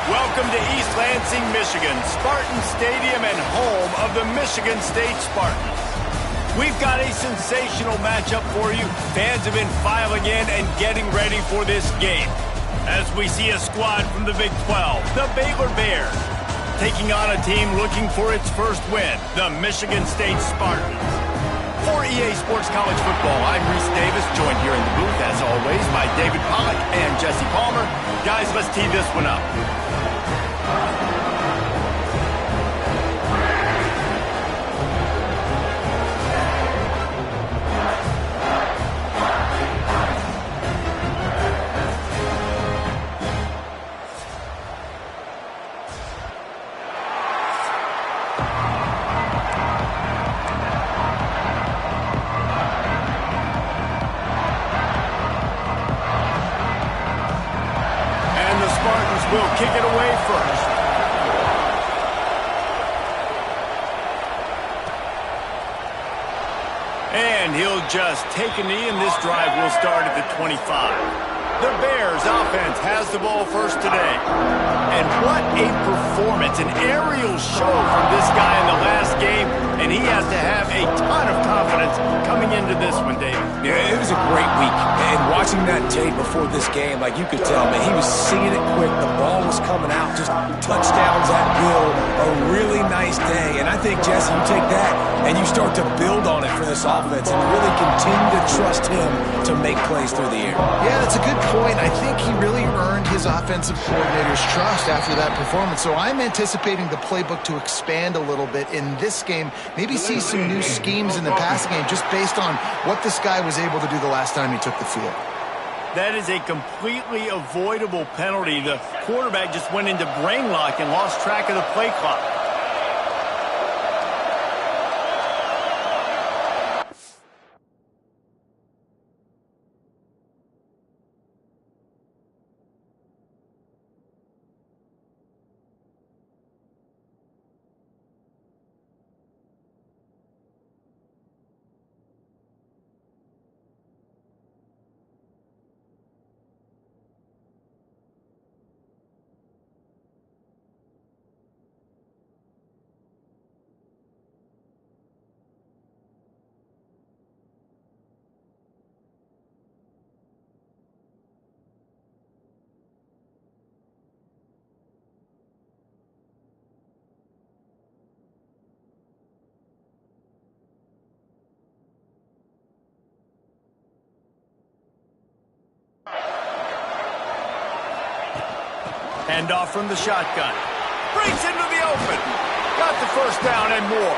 Welcome to East Lansing, Michigan, Spartan Stadium and home of the Michigan State Spartans. We've got a sensational matchup for you. Fans have been filing in and getting ready for this game. As we see a squad from the Big 12, the Baylor Bears, taking on a team looking for its first win, the Michigan State Spartans. For EA Sports College Football, I'm Reese Davis, joined here in the booth, as always, by David Pollack and Jesse Palmer. Guys, let's tee this one up. Will kick it away first. And he'll just take a knee, and this drive will start at the 25. The Bears offense has the ball first today. And what a performance, an aerial show from this guy in the last game, and he has to have a ton of confidence coming into this one, Dave. Yeah, it was a great week. And watching that tape before this game, like you could tell, man, he was seeing it quick. The ball was coming out, just touchdowns at will. A really nice day. And I think, Jesse, you take that and you start to build on it for this offense and really continue to trust him to make plays through the air. Yeah, that's a good point. I think he really earned his offensive coordinator's trust after that performance. So I'm anticipating the playbook to expand a little bit in this game. Maybe see some new schemes in the passing game just based on what this guy was able to do the last time he took the field. That is a completely avoidable penalty. The quarterback just went into brain lock and lost track of the play clock. Hand off from the shotgun. Breaks into the open. Got the first down and more.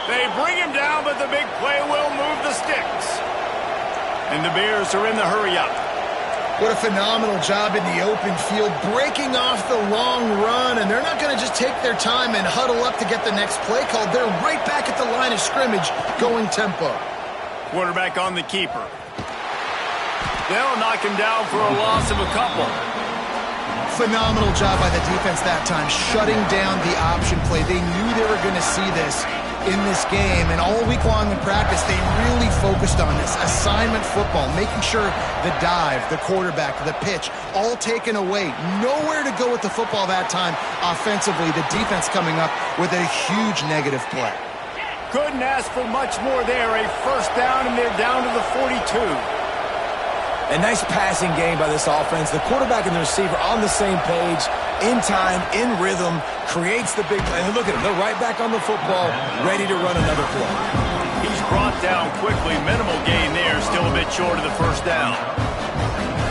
They bring him down, but the big play will move the sticks. And the Bears are in the hurry-up. What a phenomenal job in the open field, breaking off the long run, and they're not going to just take their time and huddle up to get the next play called. They're right back at the line of scrimmage, going tempo. Quarterback on the keeper. They'll knock him down for a loss of a couple. Phenomenal job by the defense that time, shutting down the option play. They knew they were going to see this in this game, and all week long in practice, they really focused on this assignment football, making sure the dive, the quarterback, the pitch, all taken away. Nowhere to go with the football that time offensively. The defense coming up with a huge negative play. Couldn't ask for much more there. A first down, and they're down to the 42. A nice passing game by this offense. The quarterback and the receiver on the same page, in time, in rhythm, creates the big play. And look at them. They're right back on the football, ready to run another play. He's brought down quickly. Minimal gain there, still a bit short of the first down.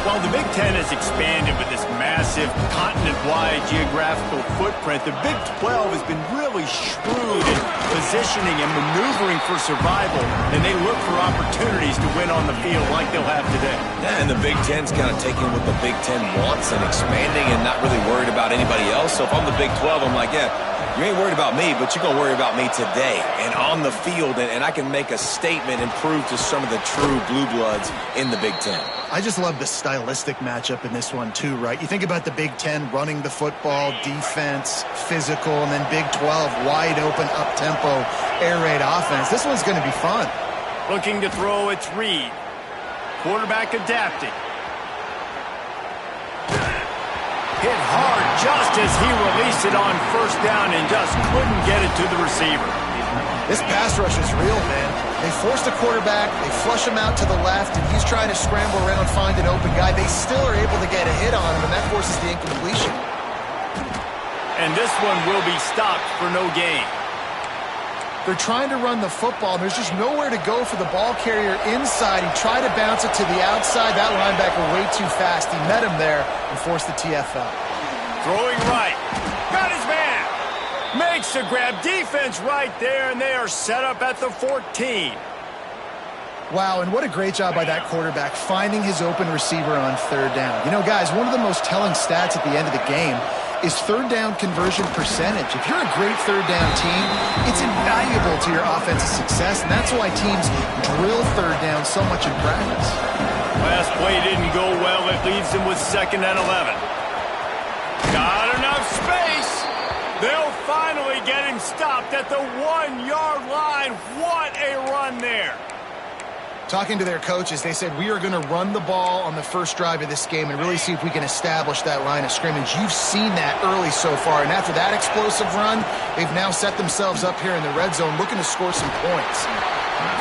While the Big Ten has expanded with this massive continent-wide geographical footprint, the Big 12 has been really shrewd in positioning and maneuvering for survival, and they look for opportunities to win on the field like they'll have today. Yeah, and the Big Ten's kind of taking what the Big Ten wants and expanding and not really worried about anybody else. So if I'm the Big 12, I'm like, yeah, you ain't worried about me, but you're going to worry about me today and on the field, and I can make a statement and prove to some of the true blue bloods in the Big Ten. I just love the stylistic matchup in this one too, right? You think about the Big Ten running the football, defense, physical, and then Big 12 wide open, up-tempo, air raid offense. This one's going to be fun. Looking to throw, it's Reed. Quarterback adapting. Hit hard just as he released it on first down and just couldn't get it to the receiver. This pass rush is real, man. They force the quarterback, they flush him out to the left, and he's trying to scramble around, find an open guy. They still are able to get a hit on him, and that forces the incompletion. And this one will be stopped for no gain. They're trying to run the football, and there's just nowhere to go for the ball carrier inside. He tried to bounce it to the outside. That linebacker way too fast. He met him there and forced the TFL. Throwing right. Got his man. Makes the grab. Defense right there, and they are set up at the 14. Wow, and what a great job by that quarterback finding his open receiver on third down. You know, guys, one of the most telling stats at the end of the game is third down conversion percentage. If you're a great third down team, it's invaluable to your offensive success, and that's why teams drill third down so much in practice. Last play didn't go well. It leaves them with 2nd and 11. Got enough space. They'll finally get him stopped at the 1-yard line. What a run there. Talking to their coaches, they said, we are going to run the ball on the first drive of this game and really see if we can establish that line of scrimmage. You've seen that early so far, and after that explosive run, they've now set themselves up here in the red zone looking to score some points.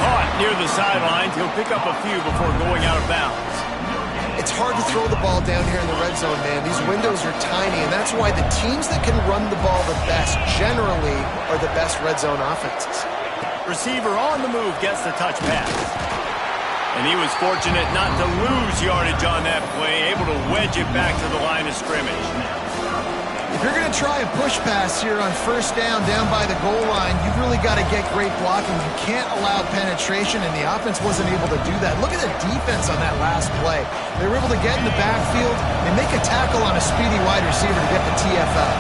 Caught near the sidelines. He'll pick up a few before going out of bounds. It's hard to throw the ball down here in the red zone, man. These windows are tiny, and that's why the teams that can run the ball the best generally are the best red zone offenses. Receiver on the move gets the touch pass. And he was fortunate not to lose yardage on that play, able to wedge it back to the line of scrimmage. If you're going to try a push pass here on first down by the goal line, you've really got to get great blocking. You can't allow penetration, and the offense wasn't able to do that. Look at the defense on that last play. They were able to get in the backfield and make a tackle on a speedy wide receiver to get the TFL.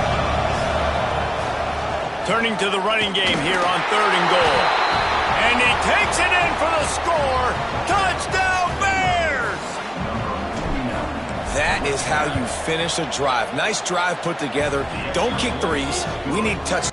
Turning to the running game here on 3rd and goal. And he takes it in for the score. Touchdown, Bears! That is how you finish a drive. Nice drive put together. Don't kick threes. We need touch.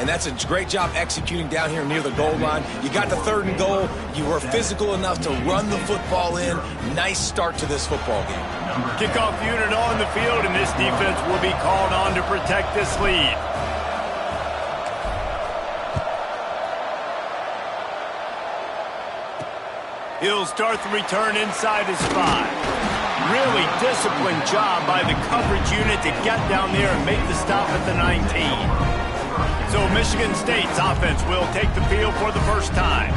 And that's a great job executing down here near the goal line. You got the 3rd and goal. You were physical enough to run the football in. Nice start to this football game. Kickoff unit on the field, and this defense will be called on to protect this lead. He'll start the return inside his 5. Really disciplined job by the coverage unit to get down there and make the stop at the 19. So Michigan State's offense will take the field for the first time.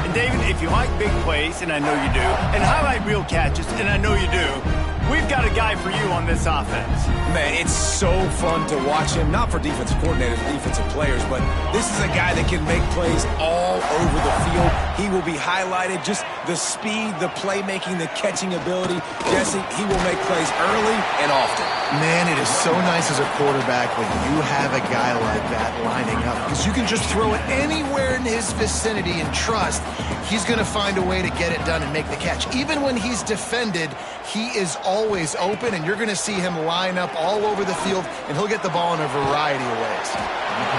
And David, if you like big plays, and I know you do, and highlight real catches, and I know you do, we've got a guy for you on this offense. Man, it's so fun to watch him, not for defensive coordinators, defensive players, but this is a guy that can make plays all over the field. He will be highlighted, just the speed, the playmaking, the catching ability. Jesse, he will make plays early and often. Man, it is so nice as a quarterback when you have a guy like that lining up, because you can just throw it anywhere in his vicinity and trust he's going to find a way to get it done and make the catch. Even when he's defended, he is always open, and you're going to see him line up all over the field, and he'll get the ball in a variety of ways.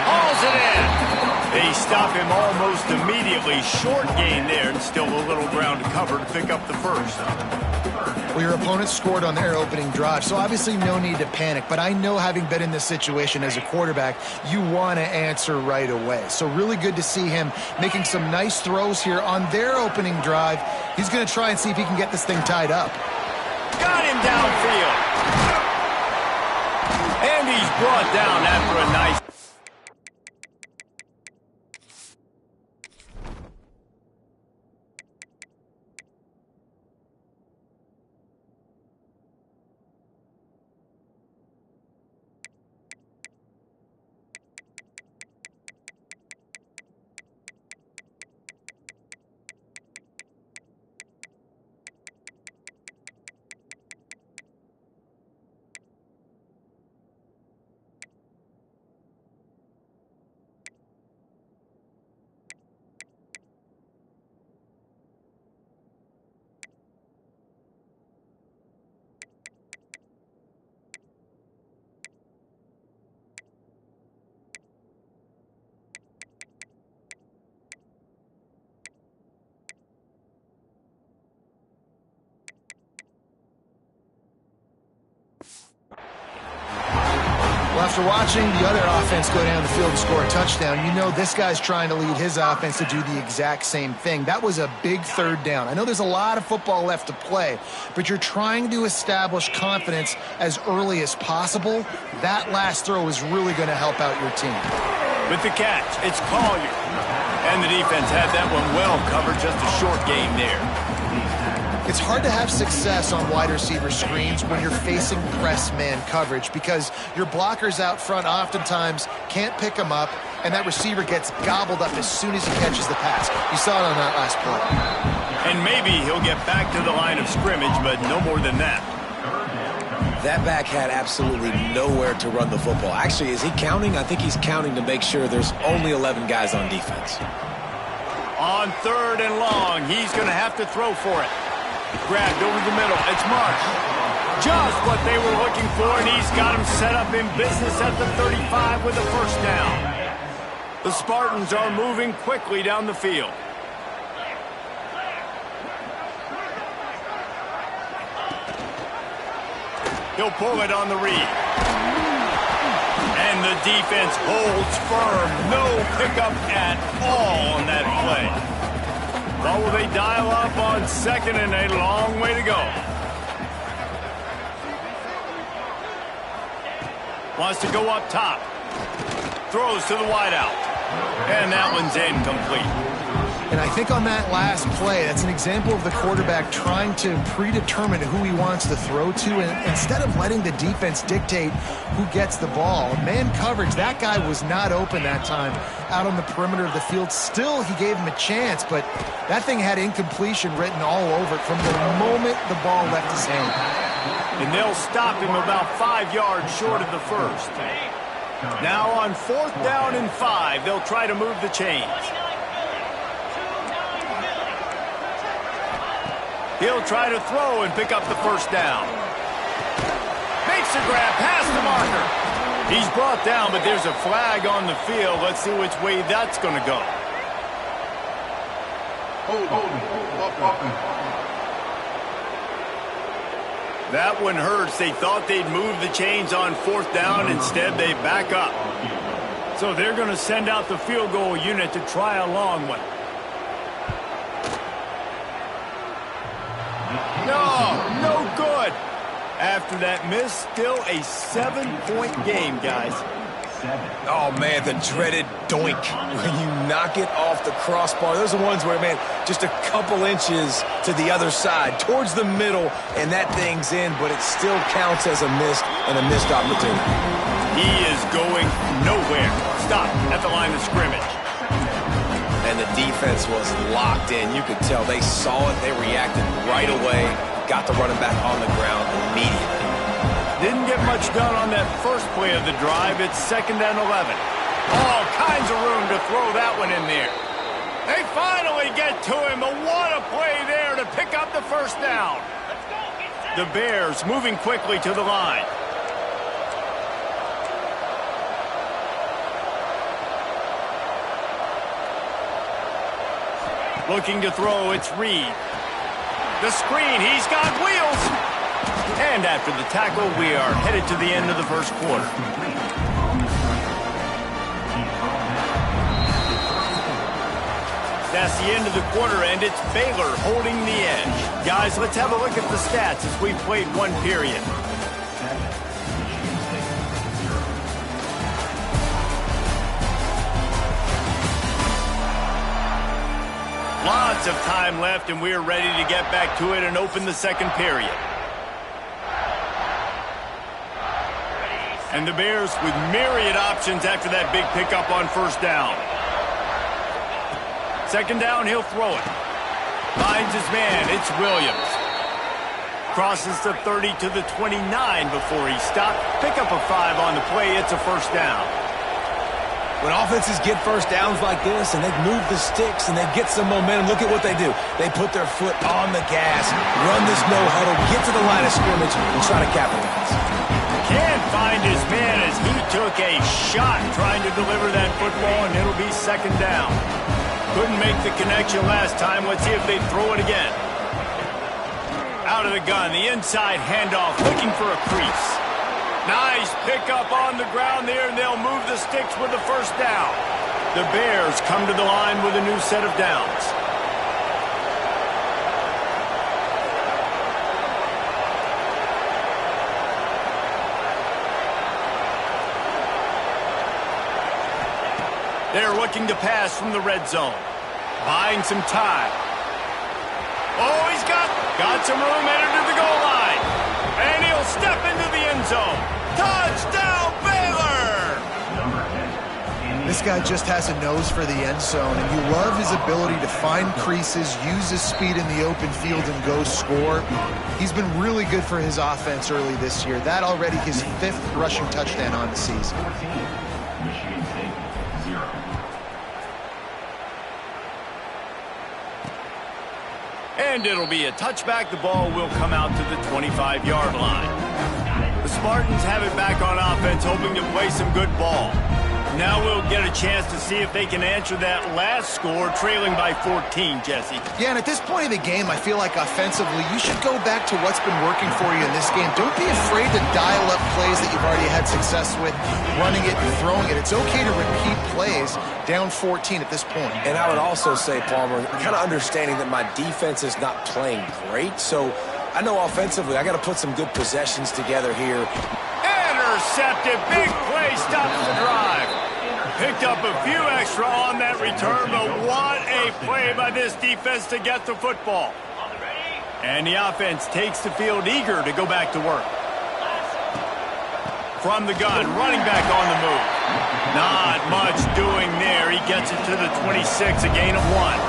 Hauls it in. They stop him almost immediately. Short gain there, and still a little ground to cover to pick up the first. Well, your opponent scored on their opening drive, so obviously no need to panic. But I know, having been in this situation as a quarterback, you want to answer right away. So really good to see him making some nice throws here on their opening drive. He's going to try and see if he can get this thing tied up. Got him downfield. And he's brought down after a nice... Well, after watching the other offense go down the field and score a touchdown, you know this guy's trying to lead his offense to do the exact same thing. That was a big third down. I know there's a lot of football left to play, but you're trying to establish confidence as early as possible. That last throw is really going to help out your team. With the catch, it's Collier. And the defense had that one well covered, just a short game there. It's hard to have success on wide receiver screens when you're facing press man coverage because your blockers out front oftentimes can't pick them up, and that receiver gets gobbled up as soon as he catches the pass. You saw it on that last play. And maybe he'll get back to the line of scrimmage, but no more than that. That back had absolutely nowhere to run the football. Actually, is he counting? I think he's counting to make sure there's only 11 guys on defense. On 3rd and long, he's going to have to throw for it. Grabbed over the middle. It's Marsh. Just what they were looking for, and he's got him set up in business at the 35 with a first down. The Spartans are moving quickly down the field. He'll pull it on the read. And the defense holds firm. No pickup at all on that play. Well, will they dial up on 2nd and a long way to go? Wants to go up top. Throws to the wideout. And that one's incomplete. And I think on that last play, that's an example of the quarterback trying to predetermine who he wants to throw to, and instead of letting the defense dictate who gets the ball. Man coverage, that guy was not open that time out on the perimeter of the field. Still, he gave him a chance, but that thing had incompletion written all over it from the moment the ball left his hand. And they'll stop him about 5 yards short of the first. Now on 4th down and 5, they'll try to move the chains. He'll try to throw and pick up the first down. Makes a grab past the marker. He's brought down, but there's a flag on the field. Let's see which way that's going to go. That one hurts. They thought they'd move the chains on 4th down. Instead, they back up. So they're going to send out the field goal unit to try a long one. No good. After that miss, still a 7-point game, guys. Oh, man, the dreaded doink. When you knock it off the crossbar. Those are ones where, man, just a couple inches to the other side, towards the middle, and that thing's in, but it still counts as a missed opportunity. He is going nowhere. Stop at the line of scrimmage. And the defense was locked in. You could tell they saw it. They reacted right away. Got the running back on the ground immediately. Didn't get much done on that first play of the drive. It's 2nd and 11. All kinds of room to throw that one in there. They finally get to him. But what a play there to pick up the first down. The Bears moving quickly to the line. Looking to throw, it's Reed. The screen, he's got wheels. And after the tackle, we are headed to the end of the first quarter. That's the end of the quarter, and it's Baylor holding the edge. Guys, let's have a look at the stats as we've played one period. Lots of time left, and we're ready to get back to it and open the second period. And the Bears with myriad options after that big pickup on first down. Second down, he'll throw it. Finds his man, it's Williams. Crosses the 30 to the 29 before he stopped. Pick up a 5 on the play, it's a first down. When offenses get first downs like this and they move the sticks and they get some momentum, look at what they do. They put their foot on the gas, run this no-huddle, get to the line of scrimmage, and try to capitalize. Can't find his man as he took a shot trying to deliver that football, and it'll be second down. Couldn't make the connection last time. Let's see if they throw it again. Out of the gun, the inside handoff, looking for a crease. Nice pickup on the ground there, and they'll move the sticks with the first down. The Bears come to the line with a new set of downs. They're looking to pass from the red zone. Buying some time. Oh, he's got some room headed to the goal line. And he'll step into the end zone. Touchdown, Baylor! This guy just has a nose for the end zone, and you love his ability to find creases, use his speed in the open field, and go score. He's been really good for his offense early this year. That already his 5th rushing touchdown on the season. And it'll be a touchback. The ball will come out to the 25-yard line. The Spartans have it back on offense, hoping to play some good ball. Now we'll get a chance to see if they can answer that last score, trailing by 14, Jesse. Yeah, and at this point of the game, I feel like offensively, you should go back to what's been working for you in this game. Don't be afraid to dial up plays that you've already had success with, running it and throwing it. It's okay to repeat plays down 14 at this point. And I would also say, Palmer, kind of understanding that my defense is not playing great, so I know offensively I got to put some good possessions together here. Intercepted, big play, stops the drive. Picked up a few extra on that return, but what a play by this defense to get the football. And the offense takes the field eager to go back to work. From the gun, running back on the move. Not much doing there. He gets it to the 26, a gain of 1.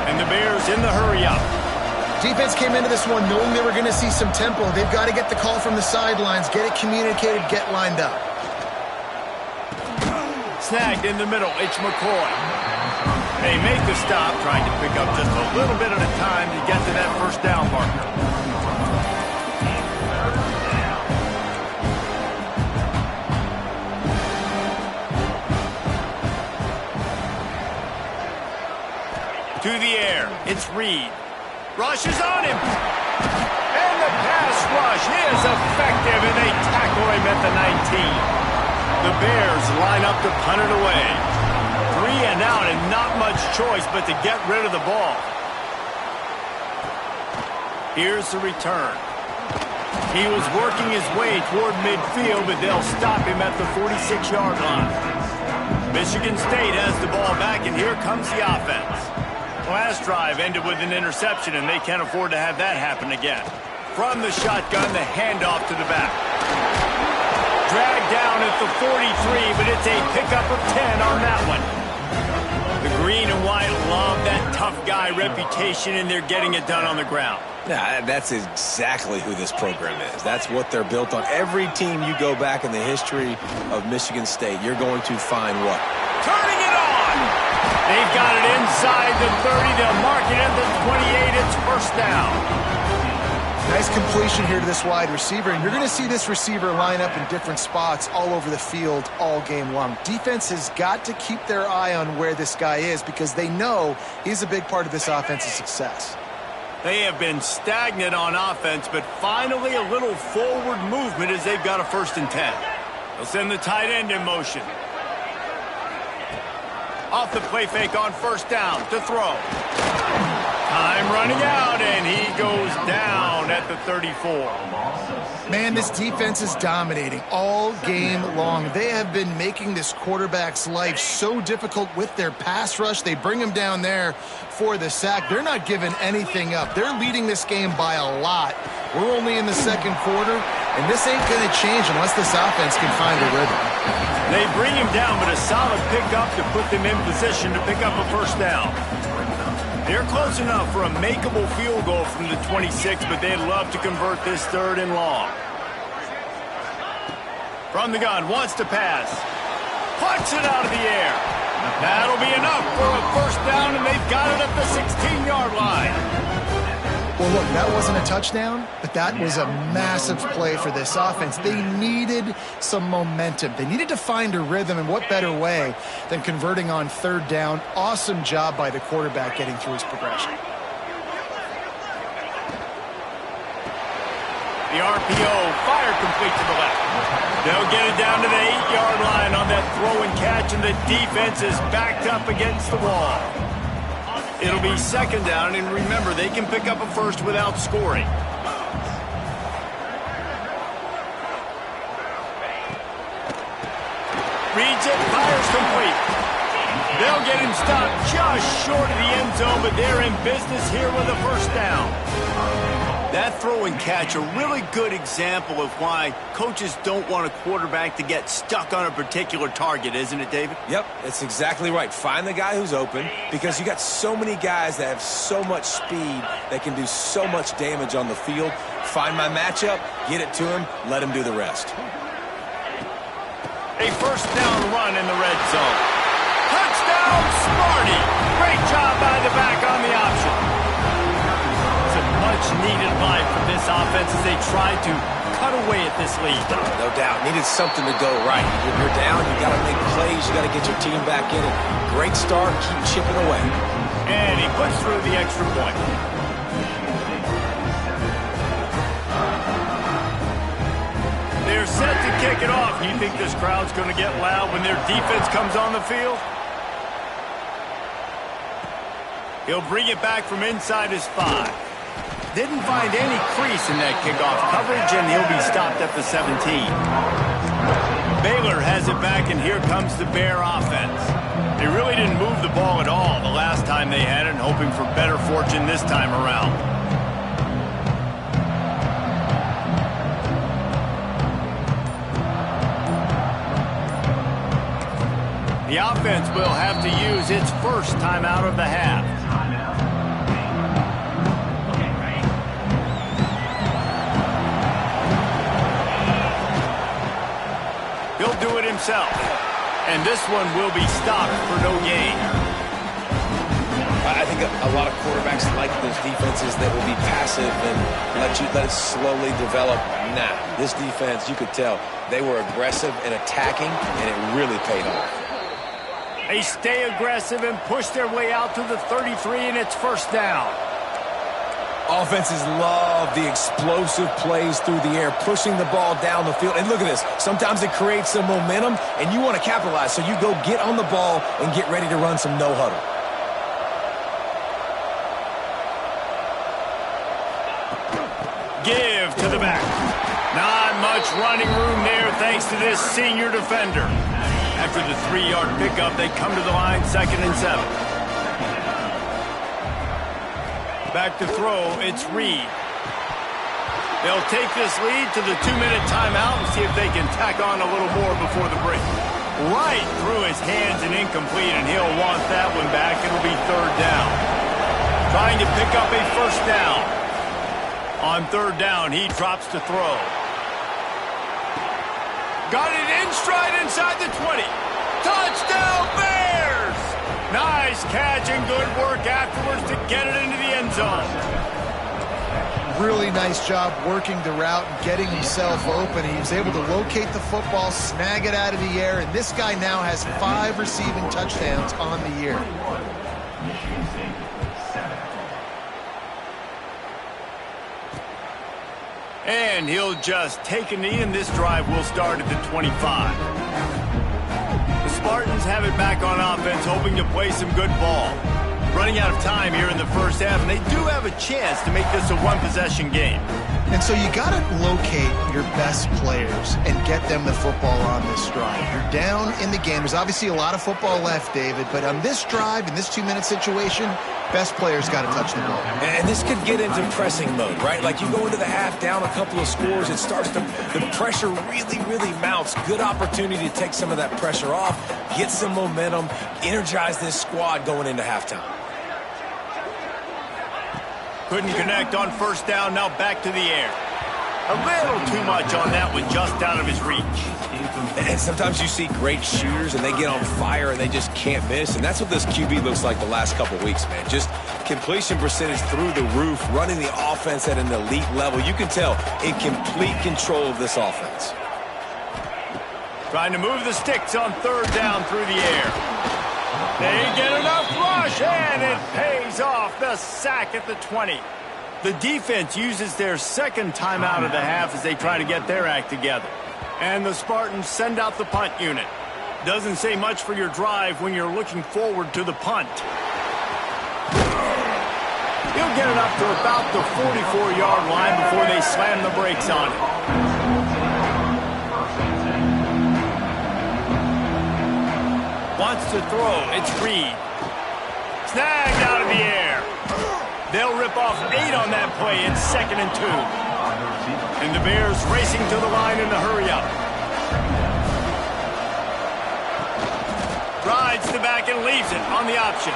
And the Bears in the hurry up. Defense came into this one knowing they were going to see some tempo. They've got to get the call from the sidelines, get it communicated, get lined up. Snagged in the middle, it's McCoy. They make the stop, trying to pick up just a little bit at a time to get to that first down marker. To the air, it's Reed. Rushes on him. And the pass rush is effective, and they tackle him at the 19. The Bears line up to punt it away. 3 and out, and not much choice but to get rid of the ball. Here's the return. He was working his way toward midfield, but they'll stop him at the 46-yard line. Michigan State has the ball back, and here comes the offense. Last drive ended with an interception, and they can't afford to have that happen again. From the shotgun, the handoff to the back. Dragged down at the 43, but it's a pickup of 10 on that one. The green and white love that tough guy reputation, and they're getting it done on the ground. Yeah, that's exactly who this program is. That's what they're built on. Every team you go back in the history of Michigan State, you're going to find what? Turning it on! They've got it inside the 30. They'll mark it at the 28. It's first down. Nice Nice completion here to this wide receiver, and you're going to see this receiver line up in different spots all over the field all game long. Defense has got to keep their eye on where this guy is because they know he's a big part of this offense's success. They have been stagnant on offense, but finally a little forward movement as they've got a 1st and 10. They'll send the tight end in motion. Off the play fake on 1st down to throw. Time running out, and he goes down at the 34. Man, this defense is dominating all game long. They have been making this quarterback's life so difficult with their pass rush. They bring him down there for the sack. They're not giving anything up. They're leading this game by a lot. We're only in the 2nd quarter, and this ain't going to change unless this offense can find a rhythm. They bring him down, but a solid pickup to put them in position to pick up a 1st down. They're close enough for a makeable field goal from the 26, but they'd love to convert this 3rd and long. From the gun, wants to pass. Puts it out of the air. That'll be enough for a 1st down, and they've got it at the 16-yard line. Well, look, that wasn't a touchdown, but that was a massive play for this offense. They needed some momentum. They needed to find a rhythm, and what better way than converting on 3rd down. Awesome job by the quarterback getting through his progression. The RPO, fire complete to the left. They'll get it down to the 8-yard line on that throw and catch, and the defense is backed up against the wall. It'll be 2nd down, and remember, they can pick up a 1st without scoring. Reads it, fires complete. They'll get him stopped just short of the end zone, but they're in business here with a 1st down. That throw and catch, a really good example of why coaches don't want a quarterback to get stuck on a particular target, isn't it, David? Yep, it's exactly right. Find the guy who's open because you got so many guys that have so much speed that can do so much damage on the field. Find my matchup, get it to him, let him do the rest. A 1st down run in the red zone. Touchdown, Smarty! Great job by the back on the option. Much-needed life for this offense as they try to cut away at this lead. No doubt. Needed something to go right. When you're down, you got to make plays. You got to get your team back in it. Great start. Keep chipping away. And he puts through the extra point. They're set to kick it off. You think this crowd's going to get loud when their defense comes on the field? He'll bring it back from inside his 5. Didn't find any crease in that kickoff coverage, and he'll be stopped at the 17. Baylor has it back, and here comes the Bear offense. They really didn't move the ball at all the last time they had it, hoping for better fortune this time around. The offense will have to use its 1st timeout of the half. He'll do it himself. And this one will be stopped for no gain. I think a lot of quarterbacks like those defenses that will be passive and let it slowly develop. Nah, this defense, you could tell, they were aggressive and attacking, and it really paid off. They stay aggressive and push their way out to the 33, and it's 1st down. Offenses love the explosive plays through the air, pushing the ball down the field. And look at this. Sometimes it creates some momentum, and you want to capitalize. So you go get on the ball and get ready to run some no-huddle. Give to the back. Not much running room there thanks to this senior defender. After the 3-yard pickup, they come to the line 2nd and 7. Back to throw, it's Reed. They'll take this lead to the 2-minute timeout and see if they can tack on a little more before the break. Right through his hands and incomplete, and he'll want that one back. It'll be 3rd down. Trying to pick up a 1st down. On 3rd down, he drops to throw. Got it in stride inside the 20. Touchdown, Bears! Nice catch and good work afterwards to get it into the end zone. Really nice job working the route and getting himself open. He was able to locate the football, snag it out of the air, and this guy now has 5 receiving touchdowns on the year. And he'll just take a knee, and this drive will start at the 25. The Spartans have it back on offense, hoping to play some good ball. Running out of time here in the first half, and they do have a chance to make this a one-possession game. And so you got to locate your best players and get them the football on this drive. You're down in the game. There's obviously a lot of football left, David, but on this drive, in this 2-minute situation, best players got to touch the ball. And this could get into pressing mode, right? Like you go into the half down a couple of scores, it starts to, the pressure really mounts. Good opportunity to take some of that pressure off, get some momentum, energize this squad going into halftime. Couldn't connect on first down, now back to the air. A little too much on that one, just out of his reach. And sometimes you see great shooters and they get on fire and they just can't miss. And that's what this QB looks like the last couple of weeks, man. Just completion percentage through the roof, running the offense at an elite level. You can tell in complete control of this offense. Trying to move the sticks on third down through the air. They get enough rush, and it pays off. The sack at the 20. The defense uses their second timeout of the half as they try to get their act together. And the Spartans send out the punt unit. Doesn't say much for your drive when you're looking forward to the punt. He'll get it up to about the 44-yard line before they slam the brakes on it. Wants to throw. It's Reed. Snagged out of the air. They'll rip off 8 on that play. It's 2nd and 2. And the Bears racing to the line in a hurry up. Rides the back and leaves it on the option.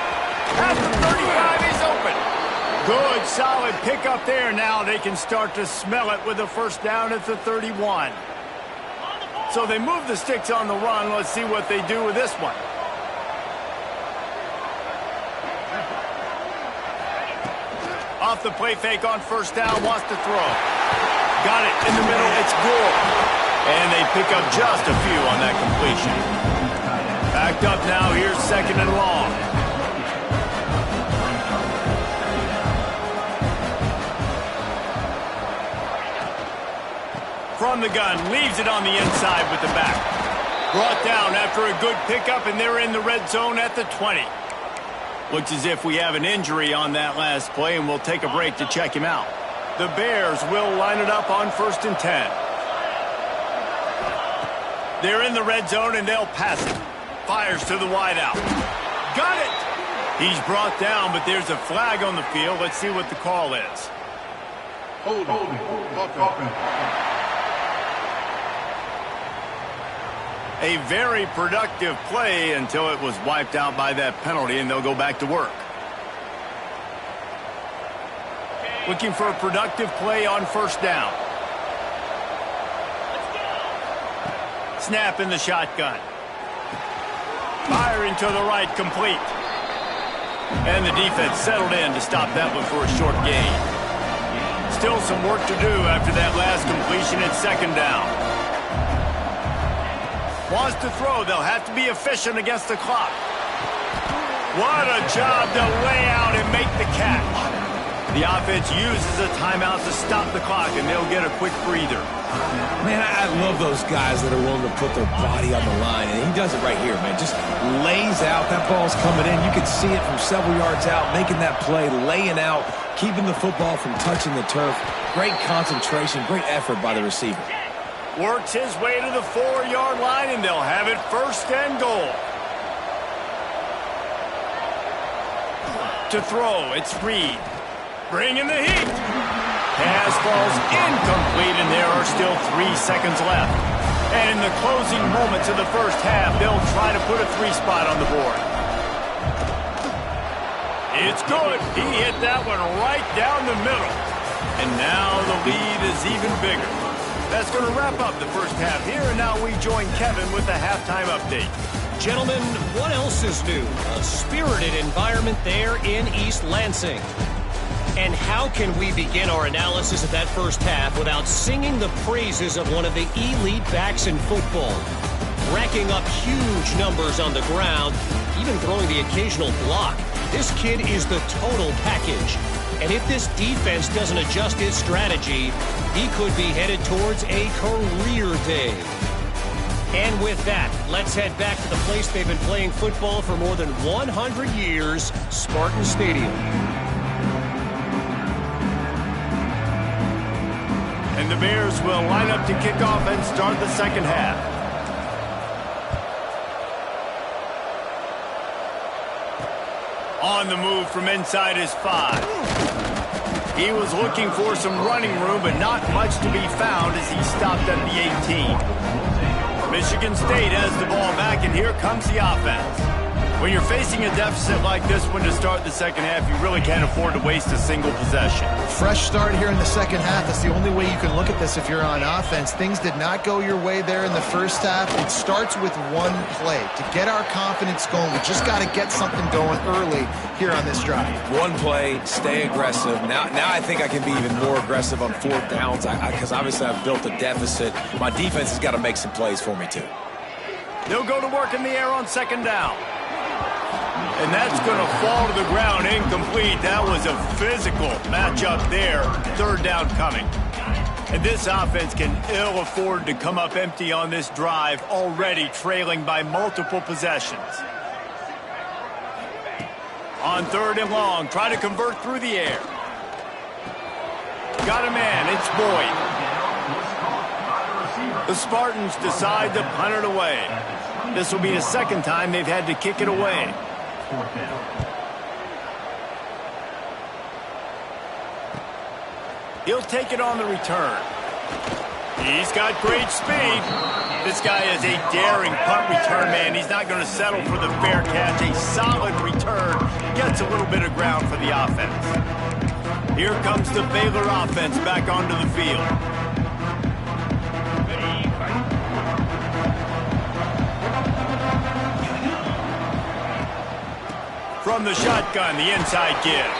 At the 35, he's open. Good, solid pickup there. Now they can start to smell it with a first down at the 31. So they move the sticks on the run. Let's see what they do with this one. Off the play fake on first down, wants to throw. Got it in the middle, it's good. And they pick up just a few on that completion. Backed up now, here's 2nd and long. From the gun, leaves it on the inside with the back. Brought down after a good pickup, and they're in the red zone at the 20. Looks as if we have an injury on that last play, and we'll take a break to check him out. The Bears will line it up on 1st and 10. They're in the red zone, and they'll pass it. Fires to the wideout. Got it! He's brought down, but there's a flag on the field. Let's see what the call is. Hold it. A very productive play until it was wiped out by that penalty, and they'll go back to work. Looking for a productive play on first down. Snap in the shotgun. Firing to the right, complete. And the defense settled in to stop that one for a short gain. Still some work to do after that last completion at 2nd down. Wants to throw. They'll have to be efficient against the clock. What a job to lay out and make the catch. The offense uses a timeout to stop the clock, and they'll get a quick breather. Man, I love those guys that are willing to put their body on the line, and he does it right here, man. Just lays out. That ball's coming in. You can see it from several yards out, making that play, laying out, keeping the football from touching the turf. Great concentration, great effort by the receiver. Works his way to the 4-yard line, and they'll have it 1st and goal. To throw, it's Reed. Bringing the heat. Pass falls incomplete, and there are still 3 seconds left. And in the closing moments of the first half, they'll try to put a 3 spot on the board. It's good. He hit that one right down the middle. And now the lead is even bigger. That's going to wrap up the first half here, and now we join Kevin with the halftime update. Gentlemen, what else is new? A spirited environment there in East Lansing. And how can we begin our analysis of that first half without singing the praises of one of the elite backs in football? Racking up huge numbers on the ground, even throwing the occasional block. This kid is the total package. And if this defense doesn't adjust its strategy, he could be headed towards a career day. And with that, let's head back to the place they've been playing football for more than 100 years, Spartan Stadium. And the Bears will line up to kick off and start the second half. On the move from inside his 5. He was looking for some running room, but not much to be found as he stopped at the 18. Michigan State has the ball back, and here comes the offense. When you're facing a deficit like this one to start the second half, you really can't afford to waste a single possession. Fresh start here in the second half. That's the only way you can look at this if you're on offense. Things did not go your way there in the first half. It starts with one play. To get our confidence going, we just got to get something going early here on this drive. One play, stay aggressive. Now I think I can be even more aggressive on fourth downs because obviously I've built a deficit. My defense has got to make some plays for me too. They'll go to work in the air on second down. And that's going to fall to the ground incomplete. That was a physical matchup there. Third down coming. And this offense can ill afford to come up empty on this drive, already trailing by multiple possessions. On third and long, try to convert through the air. Got a man, it's Boyd. The Spartans decide to punt it away. This will be the second time they've had to kick it away. He'll take it on the return. He's got great speed. This guy is a daring punt return man. He's not going to settle for the fair catch. A solid return. Gets a little bit of ground for the offense. Here comes the Baylor offense back onto the field. From the shotgun, the inside give.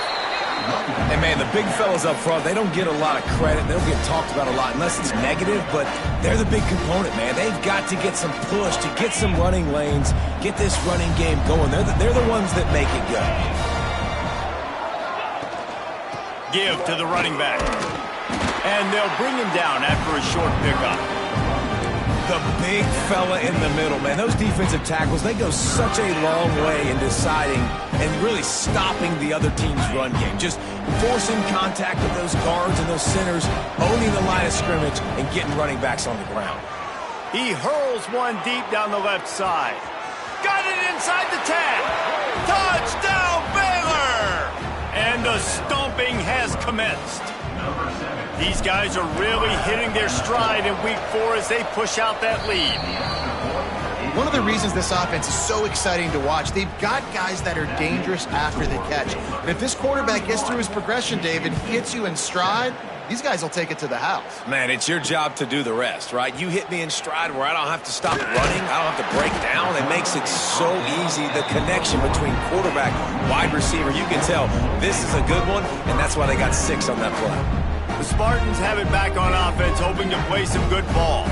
Hey, man, the big fellas up front, they don't get a lot of credit. They don't get talked about a lot unless it's negative, but they're the big component, man. They've got to get some push, to get some running lanes, get this running game going. They're the ones that make it go. Give to the running back. And they'll bring him down after a short pickup. The big fella in the middle, man. Those defensive tackles, they go such a long way in deciding and really stopping the other team's run game. Just forcing contact with those guards and those centers, owning the line of scrimmage, and getting running backs on the ground. He hurls one deep down the left side. Got it inside the 10. Touchdown, Baylor! And the stomping has commenced. These guys are really hitting their stride in week 4 as they push out that lead. One of the reasons this offense is so exciting to watch, they've got guys that are dangerous after the catch. And if this quarterback gets through his progression, David, hits you in stride, these guys will take it to the house. Man, it's your job to do the rest, right? You hit me in stride where I don't have to stop running. I don't have to break down. It makes it so easy. The connection between quarterback, wide receiver, you can tell this is a good one, and that's why they got 6 on that play. The Spartans have it back on offense, hoping to play some good ball.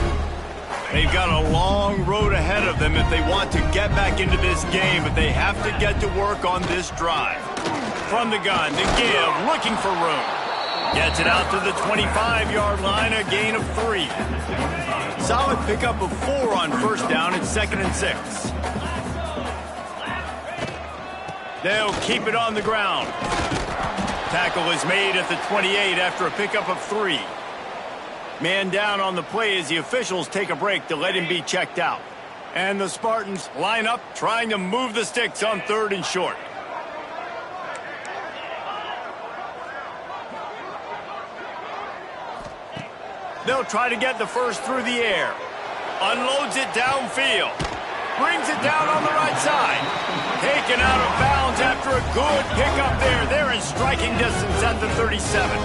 They've got a long road ahead of them if they want to get back into this game, but they have to get to work on this drive. From the gun, the give, looking for room. Gets it out to the 25-yard line, a gain of 3. Solid pickup of 4 on first down. It's 2nd and 6. They'll keep it on the ground. Tackle is made at the 28 after a pickup of 3. Man down on the play as the officials take a break to let him be checked out. And the Spartans line up, trying to move the sticks on 3rd and short. They'll try to get the first through the air. Unloads it downfield. Brings it down on the right side. Taken out of bounds after a good pickup there. They're in striking distance at the 37.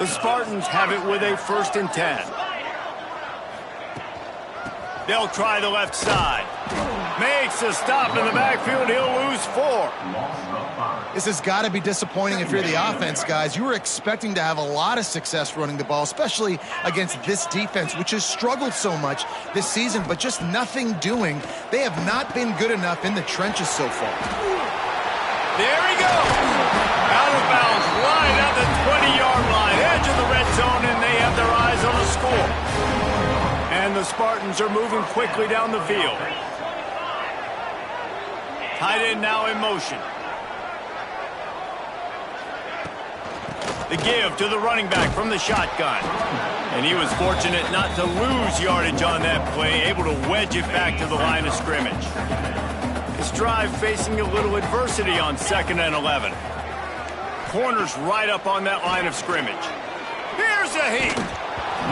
The Spartans have it with a 1st and 10. They'll try the left side. Makes a stop in the backfield. He'll lose 4. This has got to be disappointing if you're the offense, guys. You were expecting to have a lot of success running the ball, especially against this defense, which has struggled so much this season, but just nothing doing. They have not been good enough in the trenches so far. There he goes. Out of bounds, right at the 20-yard line, edge of the red zone, and they have their eyes on the score. And the Spartans are moving quickly down the field. Tight end now in motion. The give to the running back from the shotgun. And he was fortunate not to lose yardage on that play, able to wedge it back to the line of scrimmage. This drive facing a little adversity on 2nd and 11. Corners right up on that line of scrimmage. Here's a heat.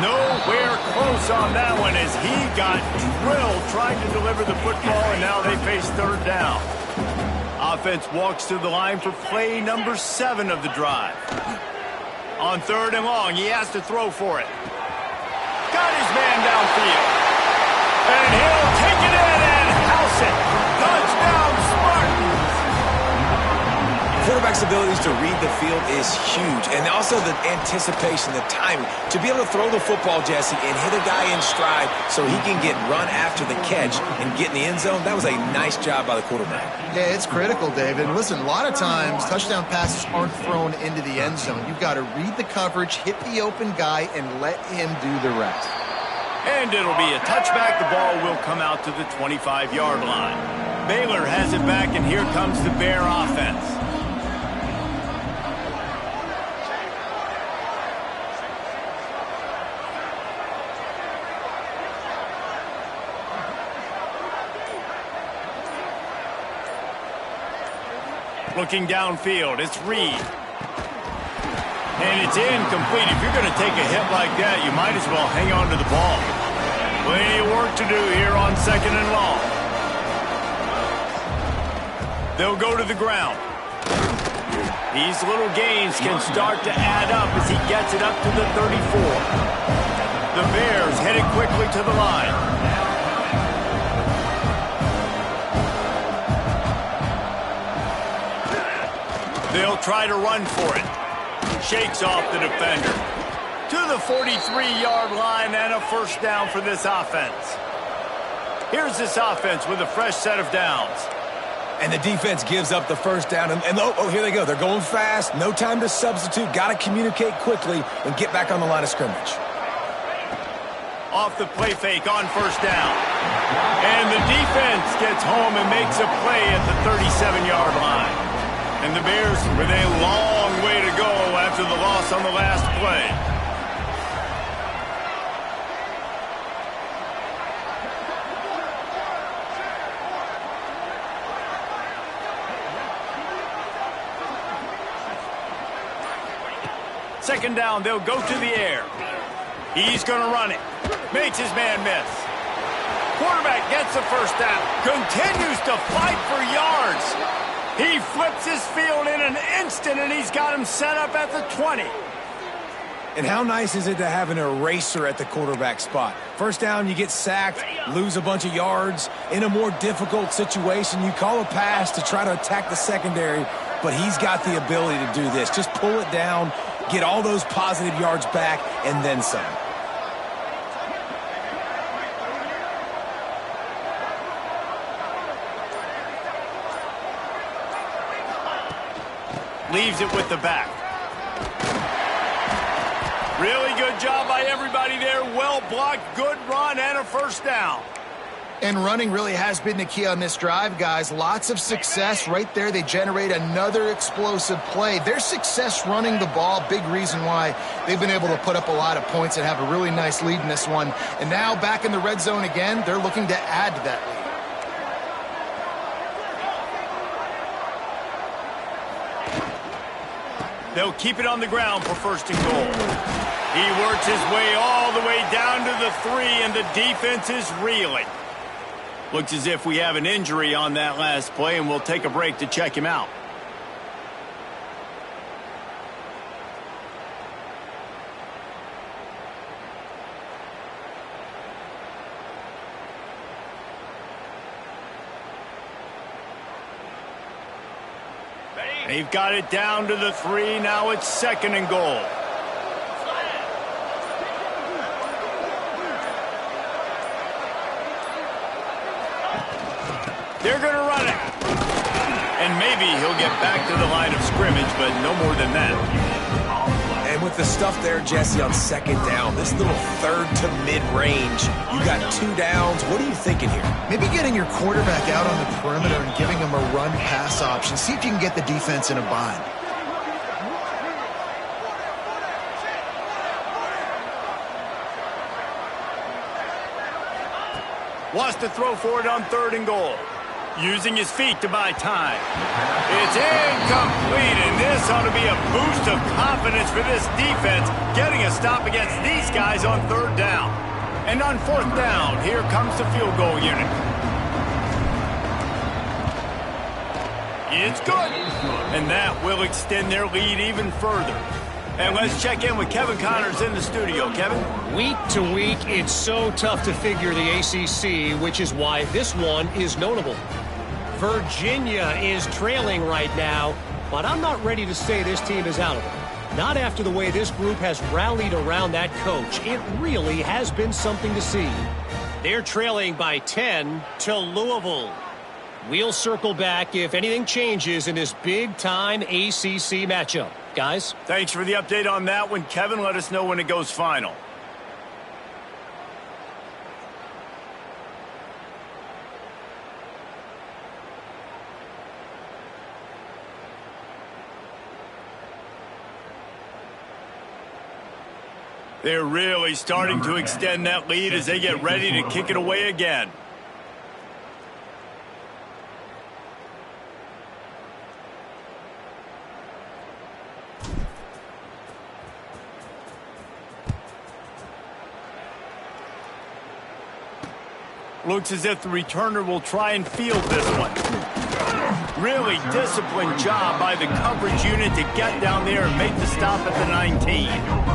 Nowhere close on that one as he got drilled trying to deliver the football, and now they face 3rd down. Offense walks to the line for play number 7 of the drive. On 3rd and long, he has to throw for it. Got his man downfield. And he'll take it in and house it. Touchdown, Spartans! Quarterback's abilities to read the field is huge, and also the anticipation, the timing. To be able to throw the football, Jesse, and hit a guy in stride so he can get run after the catch and get in the end zone, that was a nice job by the quarterback. Yeah, it's critical, David. Listen, a lot of times touchdown passes aren't thrown into the end zone. You've got to read the coverage, hit the open guy, and let him do the rest. And it'll be a touchback. The ball will come out to the 25-yard line. Baylor has it back, and here comes the Bear offense. Looking downfield, it's Reed. And it's incomplete. If you're going to take a hit like that, you might as well hang on to the ball. Plenty of work to do here on 2nd and long. They'll go to the ground. These little gains can start to add up as he gets it up to the 34. The Bears headed quickly to the line. They'll try to run for it. Shakes off the defender. To the 43-yard line and a 1st down for this offense. Here's this offense with a fresh set of downs. And the defense gives up the 1st down. And here they go. They're going fast. No time to substitute. Got to communicate quickly and get back on the line of scrimmage. Off the play fake on 1st down. And the defense gets home and makes a play at the 37-yard line. And the Bears with a long way to go after the loss on the last play. Second down, they'll go to the air. He's going to run it. Makes his man miss. Quarterback gets the 1st down. Continues to fight for yards. He flips his field in an instant, and he's got him set up at the 20. And how nice is it to have an eraser at the quarterback spot? 1st down, you get sacked, lose a bunch of yards. In a more difficult situation, you call a pass to try to attack the secondary, but he's got the ability to do this. Just pull it down, get all those positive yards back, and then some. Leaves it with the back. Really good job by everybody there. Well blocked, good run, and a 1st down. And running really has been the key on this drive, guys. Lots of success right there. They generate another explosive play. Their success running the ball, big reason why they've been able to put up a lot of points and have a really nice lead in this one. And now back in the red zone again, they're looking to add to that lead. They'll keep it on the ground for 1st and goal. He works his way all the way down to the 3, and the defense is reeling. Looks as if we have an injury on that last play, and we'll take a break to check him out. They've got it down to the 3. Now it's 2nd and goal. They're going to run it. And maybe he'll get back to the line of scrimmage, but no more than that. And with the stuff there, Jesse, on 2nd down, this little 3rd to mid-range, you got 2 downs. What are you thinking here? Maybe getting your quarterback out on the perimeter and giving him a run-pass option. See if you can get the defense in a bind. Wants to throw for it on 3rd and goal. Using his feet to buy time. It's incomplete, and this ought to be a boost of confidence for this defense, getting a stop against these guys on 3rd down. And on 4th down, here comes the field goal unit. It's good, and that will extend their lead even further. And let's check in with Kevin Connors in the studio. Kevin? Week to week, it's so tough to figure the ACC, which is why this one is notable. Virginia is trailing right now, but I'm not ready to say this team is out of it. Not after the way this group has rallied around that coach. It really has been something to see. They're trailing by 10 to Louisville. We'll circle back if anything changes in this big-time ACC matchup. Guys? Thanks for the update on that one, Kevin. Let us know when it goes final. They're really starting to extend that lead as they get ready to kick it away again. Looks as if the returner will try and field this one. Really disciplined job by the coverage unit to get down there and make the stop at the 19.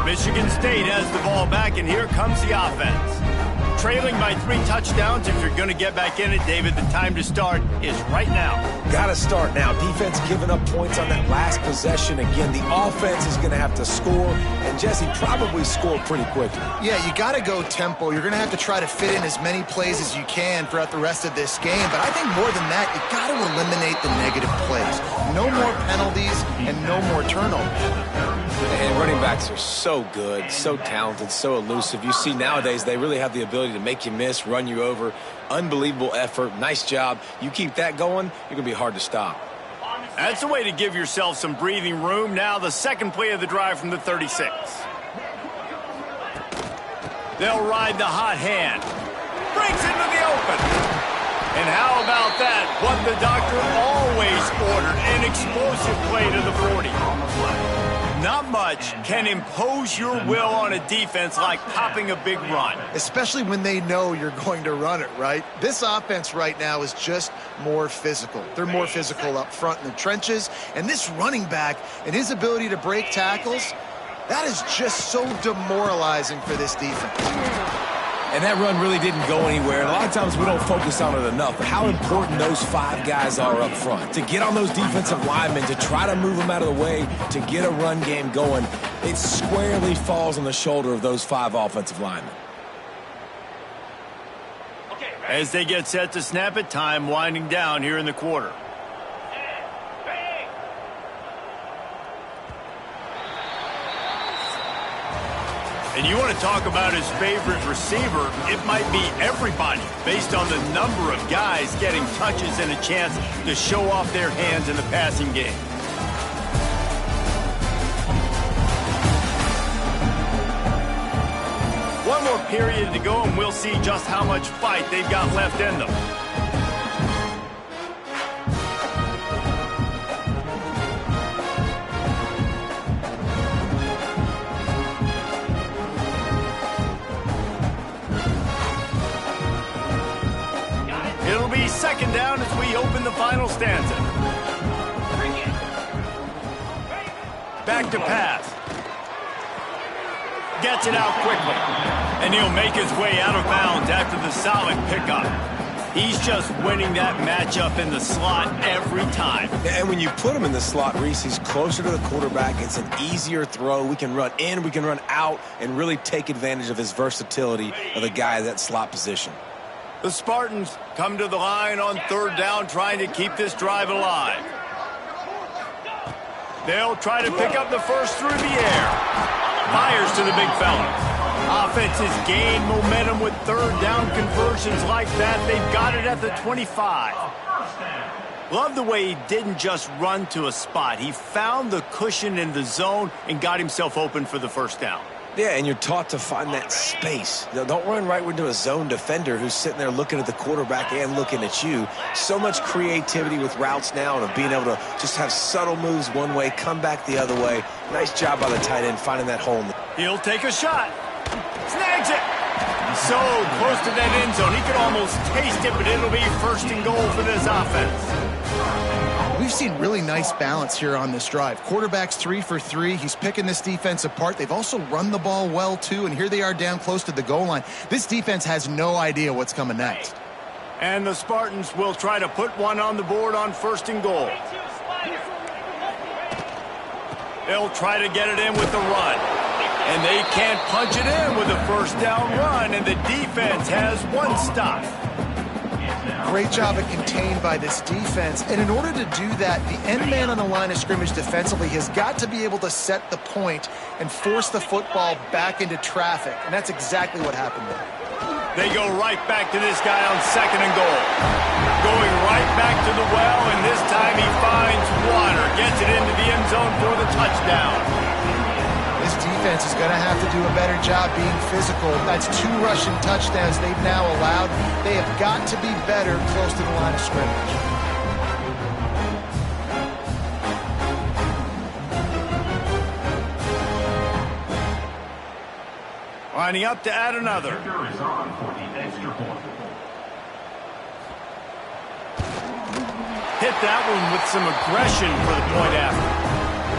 Michigan State has the ball back, and here comes the offense. Trailing by 3 touchdowns. If you're going to get back in it, David, the time to start is right now. Got to start now. Defense giving up points on that last possession. Again, the offense is going to have to score, and Jesse probably score pretty quickly. Yeah, you got to go tempo. You're going to have to try to fit in as many plays as you can throughout the rest of this game. But I think more than that, you got to eliminate the negative plays. No more penalties and no more turnovers. And running backs are so good, so talented, so elusive. You see nowadays they really have the ability to make you miss, run you over. Unbelievable effort. Nice job. You keep that going, you're going to be hard to stop. That's the way to give yourself some breathing room. Now the second play of the drive from the 36. They'll ride the hot hand. Breaks into the open. And how about that? What the doctor always ordered, an explosive play to the 40. Not much can impose your will on a defense like popping a big run. Especially when they know you're going to run it, right? This offense right now is just more physical. They're more physical up front in the trenches. And this running back and his ability to break tackles, that is just so demoralizing for this defense. And that run really didn't go anywhere. And a lot of times we don't focus on it enough. But how important those 5 guys are up front. To get on those defensive linemen, to try to move them out of the way, to get a run game going, it squarely falls on the shoulder of those 5 offensive linemen. As they get set to snap it, time winding down here in the quarter. And you want to talk about his favorite receiver, it might be everybody based on the number of guys getting touches and a chance to show off their hands in the passing game. One more period to go, and we'll see just how much fight they've got left in them. It'll be second down as we open the final stanza. Back to pass. Gets it out quickly. And he'll make his way out of bounds after the solid pickup. He's just winning that matchup in the slot every time. And when you put him in the slot, Reese, he's closer to the quarterback. It's an easier throw. We can run in, we can run out, and really take advantage of his versatility of the guy at that slot position. The Spartans come to the line on third down, trying to keep this drive alive. They'll try to pick up the first through the air. Fires to the big fella. Offense has gained momentum with third down conversions like that. They've got it at the 25. Love the way he didn't just run to a spot. He found the cushion in the zone and got himself open for the first down. Yeah, and you're taught to find that space. Don't run right into a zone defender who's sitting there looking at the quarterback and looking at you. So much creativity with routes now and of being able to just have subtle moves one way, come back the other way. Nice job by the tight end finding that hole. He'll take a shot. Snags it. So close to that end zone. He could almost taste it, but it'll be first and goal for this offense. We've seen really nice balance here on this drive. Quarterback's 3 for 3. He's picking this defense apart. They've also run the ball well, too, and here they are down close to the goal line. This defense has no idea what's coming next. And the Spartans will try to put one on the board on first and goal. They'll try to get it in with the run. And they can't punch it in with a first down run, and the defense has one stop. Great job of contained by this defense. And in order to do that, the end man on the line of scrimmage defensively has got to be able to set the point and force the football back into traffic. And that's exactly what happened there. They go right back to this guy on second and goal. Going right back to the well, and this time he finds water. Gets it into the end zone for the touchdown. This defense is going to have to do a better job being physical. That's 2 rushing touchdowns they've now allowed. They have got to be better close to the line of scrimmage. Lining up to add another. Hit that one with some aggression for the point after.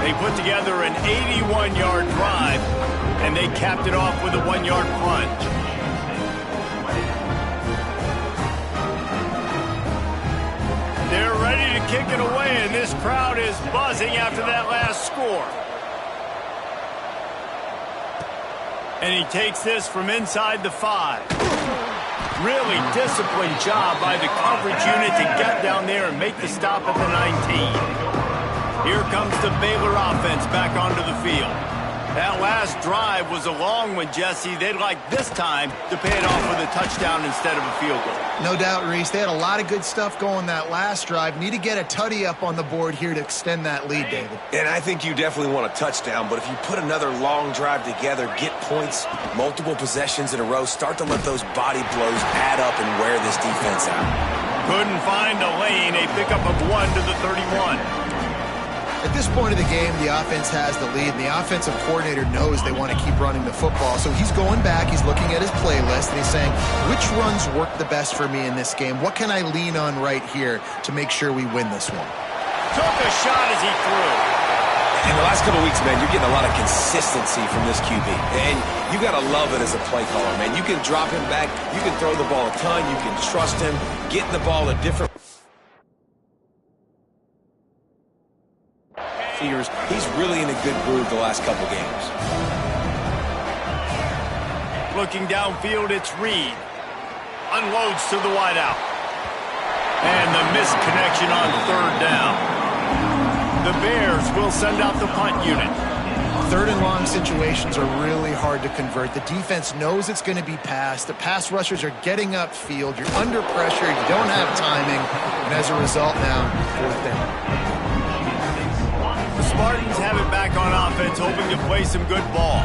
They put together an 81-yard drive, and they capped it off with a 1-yard plunge. They're ready to kick it away, and this crowd is buzzing after that last score. And he takes this from inside the 5. Really disciplined job by the coverage unit to get down there and make the stop at the 19. Here comes the Baylor offense back onto the field. That last drive was a long one, Jesse. They'd like this time to pay it off with a touchdown instead of a field goal. No doubt, Reese. They had a lot of good stuff going that last drive. Need to get a tutty up on the board here to extend that lead, David. And I think you definitely want a touchdown, but if you put another long drive together, get points, multiple possessions in a row, start to let those body blows add up and wear this defense out. Couldn't find a lane. A pickup of 1 to the 31. At this point of the game, the offense has the lead, and the offensive coordinator knows they want to keep running the football. So he's going back, he's looking at his playlist, and he's saying, which runs work the best for me in this game? What can I lean on right here to make sure we win this one? Took a shot as he threw. In the last couple of weeks, man, you're getting a lot of consistency from this QB. And you got to love it as a play caller, man. You can drop him back, you can throw the ball a ton, you can trust him, getting the ball a different... He's really in a good groove the last couple games. Looking downfield, it's Reed. Unloads to the wideout. And the missed connection on third down. The Bears will send out the punt unit. Third and long situations are really hard to convert. The defense knows it's going to be passed. The pass rushers are getting upfield. You're under pressure. You don't have timing. And as a result now, fourth down. The Spartans have it back on offense, hoping to play some good ball.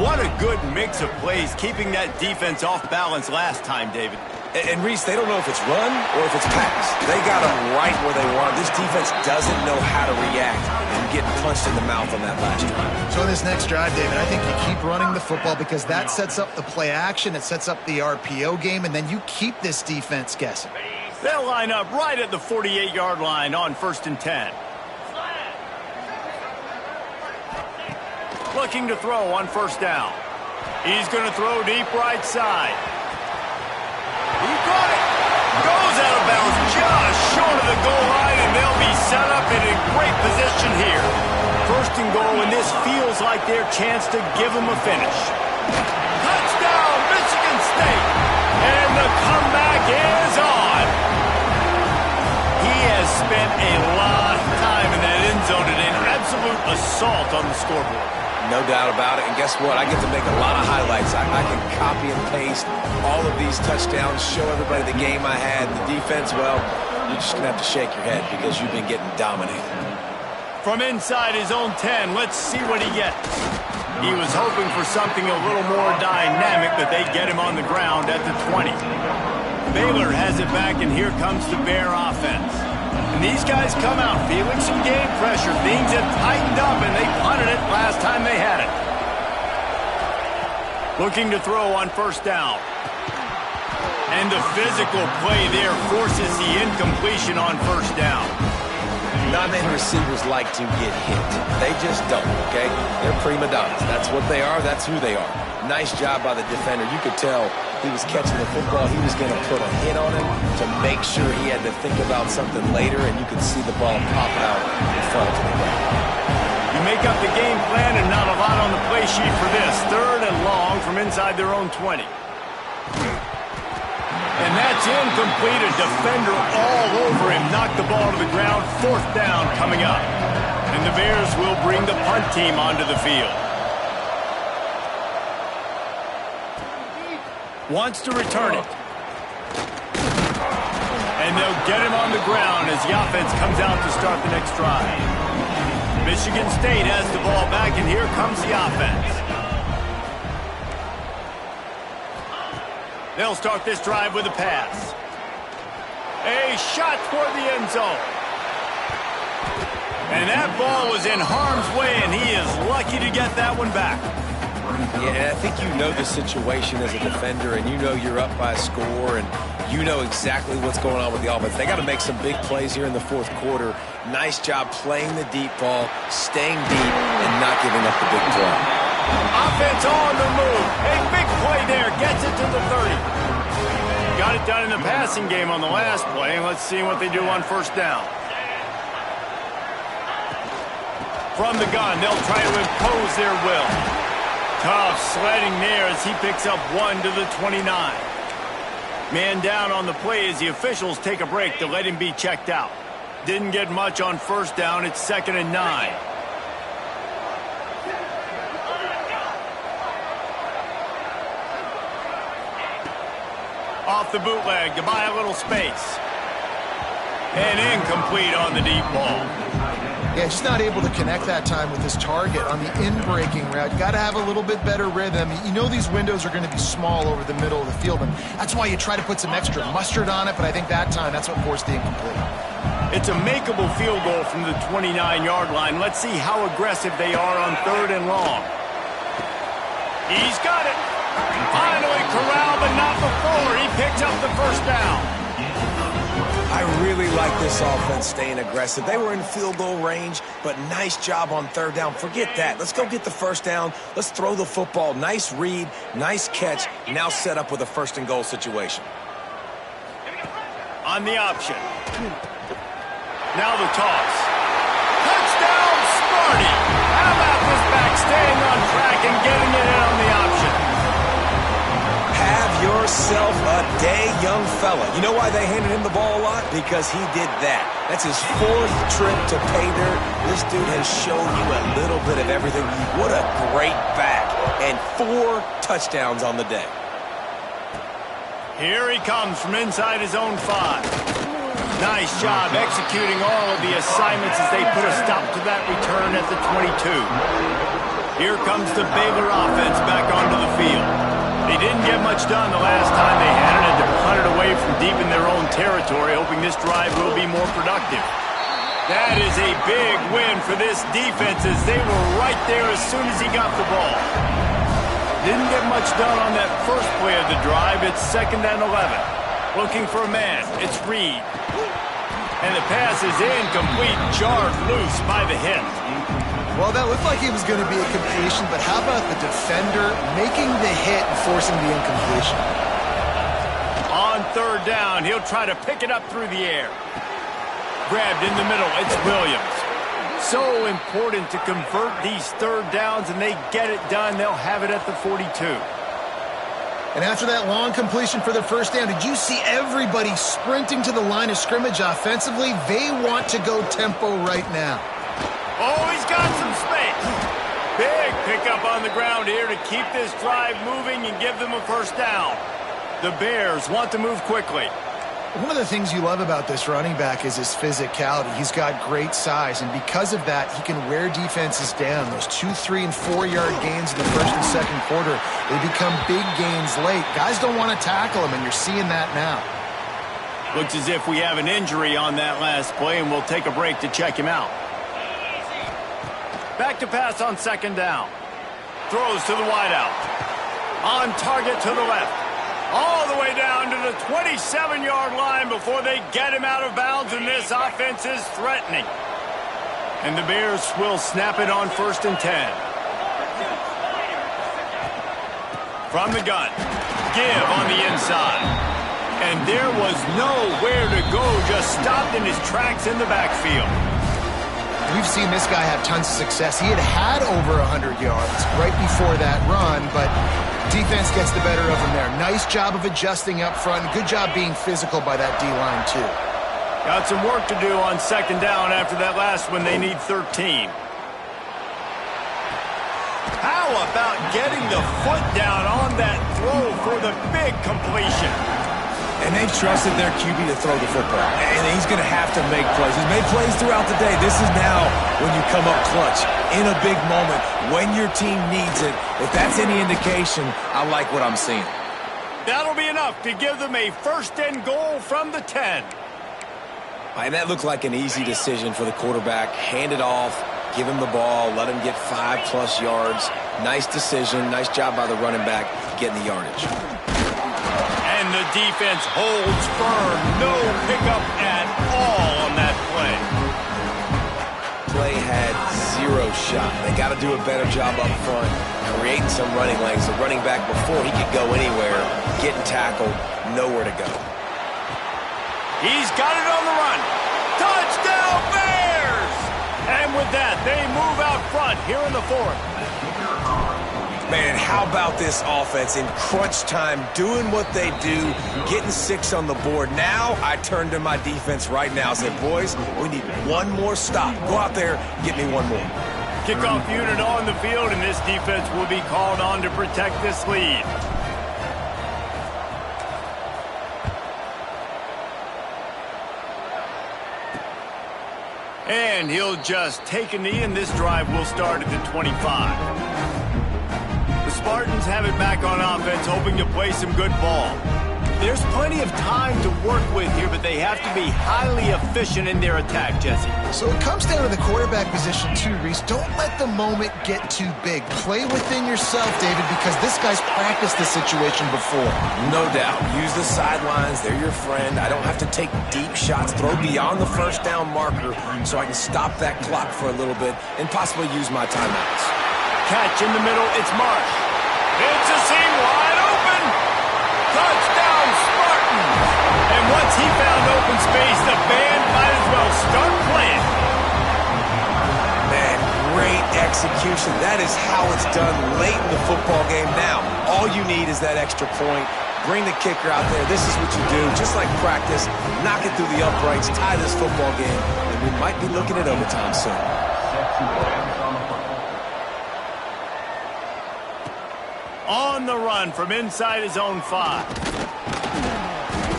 What a good mix of plays, keeping that defense off balance last time, David. And Reese, they don't know if it's run or if it's pass. They got them right where they want. This defense doesn't know how to react and getting punched in the mouth on that last drive. So in this next drive, David, I think you keep running the football because that sets up the play action, it sets up the RPO game, and then you keep this defense guessing. They'll line up right at the 48-yard line on 1st and 10. Looking to throw on first down. He's going to throw deep right side. He caught it. bounds just short of the goal line, and they'll be set up in a great position here. First and goal, and this feels like their chance to give them a finish. Touchdown, Michigan State! And the comeback is on. He has spent a lot of time in that end zone today. An absolute assault on the scoreboard. No doubt about it. And guess what? I get to make a lot of highlights. I can copy and paste all of these touchdowns, show everybody the game I had. The defense, well, you're just going to have to shake your head because you've been getting dominated. From inside his own 10, let's see what he gets. He was hoping for something a little more dynamic, but they get him on the ground at the 20. Baylor has it back, and here comes the Bear offense. And these guys come out feeling some game pressure. Things have tightened up, and they punted it last time they had it. Looking to throw on first down. And the physical play there forces the incompletion on first down. Not many receivers like to get hit. They just don't, okay? They're prima donnas. That's what they are. That's who they are. Nice job by the defender. You could tell he was catching the football. He was going to put a hit on him to make sure he had to think about something later, and you could see the ball pop out and fall to the ground. You make up the game plan, and not a lot on the play sheet for this. Third and long from inside their own 20. And that's incomplete. A defender all over him. Knocked the ball to the ground. Fourth down coming up. And the Bears will bring the punt team onto the field. Wants to return it. And they'll get him on the ground as the offense comes out to start the next drive. Michigan State has the ball back, and here comes the offense. They'll start this drive with a pass. A shot toward the end zone. And that ball was in harm's way, and he is lucky to get that one back. Yeah, I think you know the situation as a defender, and you know you're up by a score, and you know exactly what's going on with the offense. They got to make some big plays here in the fourth quarter. Nice job playing the deep ball, staying deep, and not giving up the big play. Offense on the move. A big play there. Gets it to the 30. Got it done in the passing game on the last play. And let's see what they do on first down. From the gun, they'll try to impose their will. Tough sledding there as he picks up 1 to the 29. Man down on the play as the officials take a break to let him be checked out. Didn't get much on first down. It's 2nd and 9. Off the bootleg to buy a little space. And incomplete on the deep ball. Yeah, just not able to connect that time with his target on the in-breaking route. Got to have a little bit better rhythm. You know these windows are going to be small over the middle of the field, and that's why you try to put some extra mustard on it, but I think that time that's what forced the incomplete. It's a makeable field goal from the 29-yard line. Let's see how aggressive they are on 3rd and long. He's got it. Finally corralled, but not before. He picks up the first down. I really like this offense staying aggressive. They were in field goal range, but nice job on 3rd down. Forget that. Let's go get the first down. Let's throw the football. Nice read, nice catch. Now set up with a 1st and goal situation. On the option. Now the toss. Touchdown, Sparty. How about this back staying on track and getting it in on the option? Have yourself a day, young fella. You know why they handed him the ball a lot? Because he did that. That's his 4th trip to pay dirt. This dude has shown you a little bit of everything. What a great back. And 4 touchdowns on the day. Here he comes from inside his own 5. Nice job executing all of the assignments as they put a stop to that return at the 22. Here comes the Baylor offense back onto the field. They didn't get much done the last time they had it, and to punt it away from deep in their own territory, hoping this drive will be more productive. That is a big win for this defense as they were right there as soon as he got the ball. Didn't get much done on that first play of the drive. It's 2nd and 11. Looking for a man. It's Reed. And the pass is incomplete, jarred loose by the hit. Well, that looked like it was going to be a completion, but how about the defender making the hit and forcing the incompletion? On third down. He'll try to pick it up through the air. Grabbed in the middle. It's Williams. So important to convert these third downs, and they get it done. They'll have it at the 42. And after that long completion for the first down, did you see everybody sprinting to the line of scrimmage offensively? They want to go tempo right now. Oh, he's got some space. Big pickup on the ground here to keep this drive moving and give them a first down. The Bears want to move quickly. One of the things you love about this running back is his physicality. He's got great size, and because of that, he can wear defenses down. Those 2, 3, and 4-yard gains in the first and second quarter, they become big gains late. Guys don't want to tackle him, and you're seeing that now. Looks as if we have an injury on that last play, and we'll take a break to check him out. Back to pass on second down. Throws to the wideout. On target to the left. All the way down to the 27-yard line before they get him out of bounds, and this offense is threatening. And the Bears will snap it on 1st and 10. From the gun. Give on the inside. And there was nowhere to go, just stopped in his tracks in the backfield. We've seen this guy have tons of success. He had over 100 yards right before that run, but defense gets the better of him there. Nice job of adjusting up front. Good job being physical by that D-line, too. Got some work to do on second down after that last one. They need 13. How about getting the foot down on that throw for the big completion? And they've trusted their QB to throw the football. And he's going to have to make plays. He's made plays throughout the day. This is now when you come up clutch in a big moment when your team needs it. If that's any indication, I like what I'm seeing. That'll be enough to give them a 1st and goal from the 10. And that looked like an easy decision for the quarterback. Hand it off, give him the ball, let him get 5+ yards. Nice decision. Nice job by the running back getting the yardage. And the defense holds firm. No pickup at all on that play. Play had 0 shot. They got to do a better job up front, creating some running lanes. The running back, before he could go anywhere, getting tackled, nowhere to go. He's got it on the run. Touchdown, Bears! And with that, they move out front here in the 4th. Man, how about this offense in crunch time, doing what they do, getting 6 on the board. Now I turn to my defense right now and say, boys, we need one more stop. Go out there, get me one more. Kickoff unit on the field, and this defense will be called on to protect this lead. And he'll just take a knee, and this drive will start at the 25. The Spartans have it back on offense, hoping to play some good ball. There's plenty of time to work with here, but they have to be highly efficient in their attack, Jesse. So it comes down to the quarterback position too, Reese. Don't let the moment get too big. Play within yourself, David, because this guy's practiced this situation before. No doubt. Use the sidelines. They're your friend. I don't have to take deep shots. Throw beyond the first down marker so I can stop that clock for a little bit and possibly use my timeouts. Catch in the middle. It's Marsh. It's a seam wide open. Touchdown, Spartans. And once he found open space, the band might as well start playing. Man, great execution. That is how it's done late in the football game. Now, all you need is that extra point. Bring the kicker out there. This is what you do. Just like practice, knock it through the uprights, tie this football game, and we might be looking at overtime soon. On the run from inside his own 5.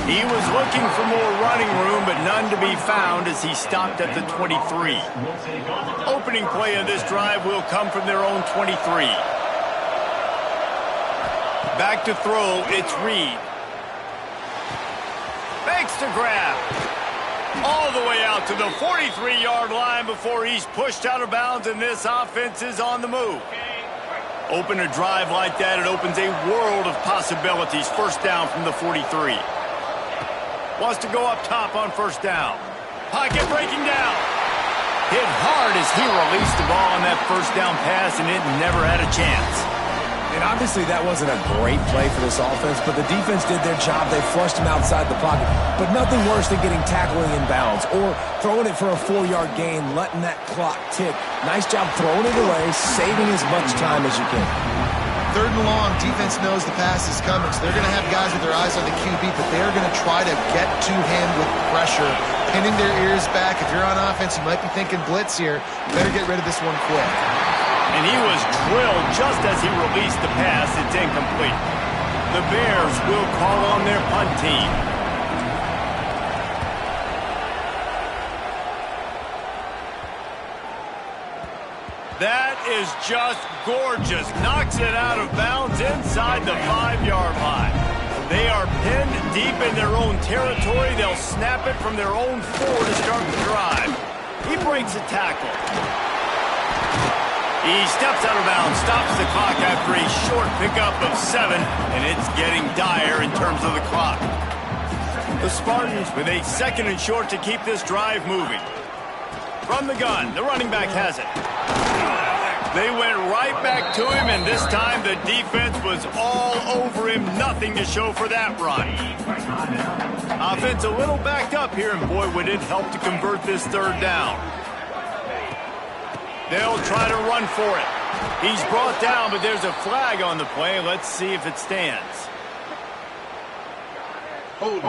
He was looking for more running room, but none to be found as he stopped at the 23. Opening play of this drive will come from their own 23. Back to throw, it's Reed. Makes the grab. All the way out to the 43-yard line before he's pushed out of bounds, and this offense is on the move. Open a drive like that, it opens a world of possibilities. First down from the 43. Wants to go up top on first down. Pocket breaking down. Hit hard as he released the ball on that first down pass, and it never had a chance. And obviously that wasn't a great play for this offense, but the defense did their job. They flushed him outside the pocket. But nothing worse than getting tackling in bounds or throwing it for a 4-yard gain, letting that clock tick. Nice job throwing it away, saving as much time as you can. 3rd and long, defense knows the pass is coming, so they're going to have guys with their eyes on the QB, but they're going to try to get to him with pressure, pinning their ears back. If you're on offense, you might be thinking blitz here. You better get rid of this one quick. And he was drilled just as he released the pass. It's incomplete. The Bears will call on their punt team. That is just gorgeous. Knocks it out of bounds inside the 5-yard line. They are pinned deep in their own territory. They'll snap it from their own 4 to start the drive. He breaks a tackle. He steps out of bounds, stops the clock after a short pickup of 7, and it's getting dire in terms of the clock. The Spartans with a 2nd and short to keep this drive moving. From the gun, the running back has it. They went right back to him, and this time the defense was all over him. Nothing to show for that run. Offense a little backed up here, and boy, would it help to convert this 3rd down. They'll try to run for it. He's brought down, but there's a flag on the play. Let's see if it stands. Hold it.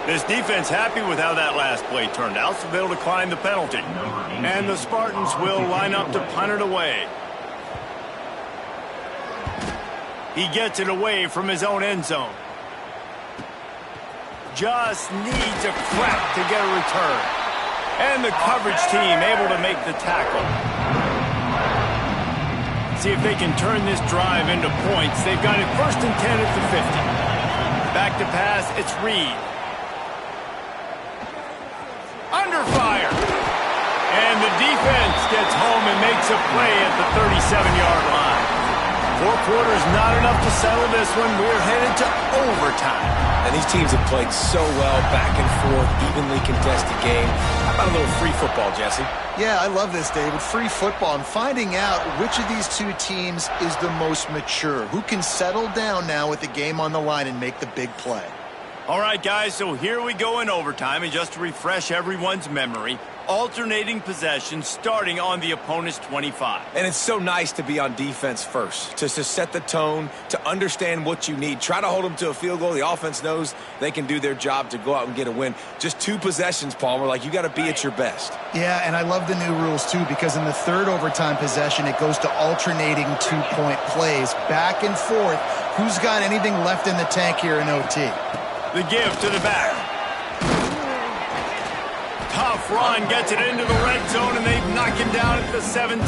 This defense happy with how that last play turned out, so they'll decline the penalty. And the Spartans will line up to punt it away. He gets it away from his own end zone. Just needs a crack to get a return. And the coverage team able to make the tackle. See if they can turn this drive into points. They've got it 1st and 10 at the 50. Back to pass, it's Reed. Under fire. And the defense gets home and makes a play at the 37-yard line. 4 quarters not enough to settle this one. We're headed to overtime. And these teams have played so well, back and forth, evenly contested game. How about a little free football, Jesse? Yeah, I love this, David. Free football and finding out which of these 2 teams is the most mature. Who can settle down now with the game on the line and make the big play? All right, guys, so here we go in overtime. And just to refresh everyone's memory, alternating possession starting on the opponent's 25. And it's so nice to be on defense first, to set the tone, to understand what you need. Try to hold them to a field goal. The offense knows they can do their job to go out and get a win. Just 2 possessions, Palmer, like you got to be at your best. Yeah, and I love the new rules, too, because in the 3rd overtime possession, it goes to alternating 2-point plays, back and forth. Who's got anything left in the tank here in OT? The give to the back. Tough run, gets it into the red zone, and they knock him down at the 17.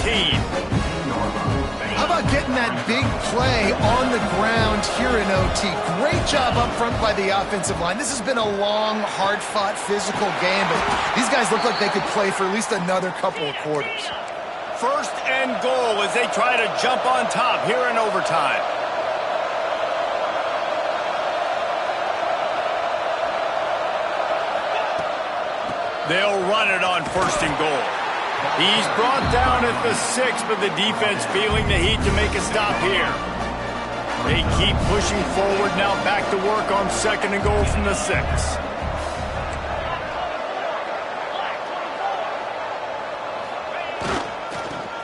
How about getting that big play on the ground here in OT? Great job up front by the offensive line. This has been a long, hard-fought, physical game, but these guys look like they could play for at least another couple of quarters. 1st and goal as they try to jump on top here in overtime. They'll run it on 1st and goal. He's brought down at the 6, but the defense feeling the heat to make a stop here. They keep pushing forward now, back to work on 2nd and goal from the 6.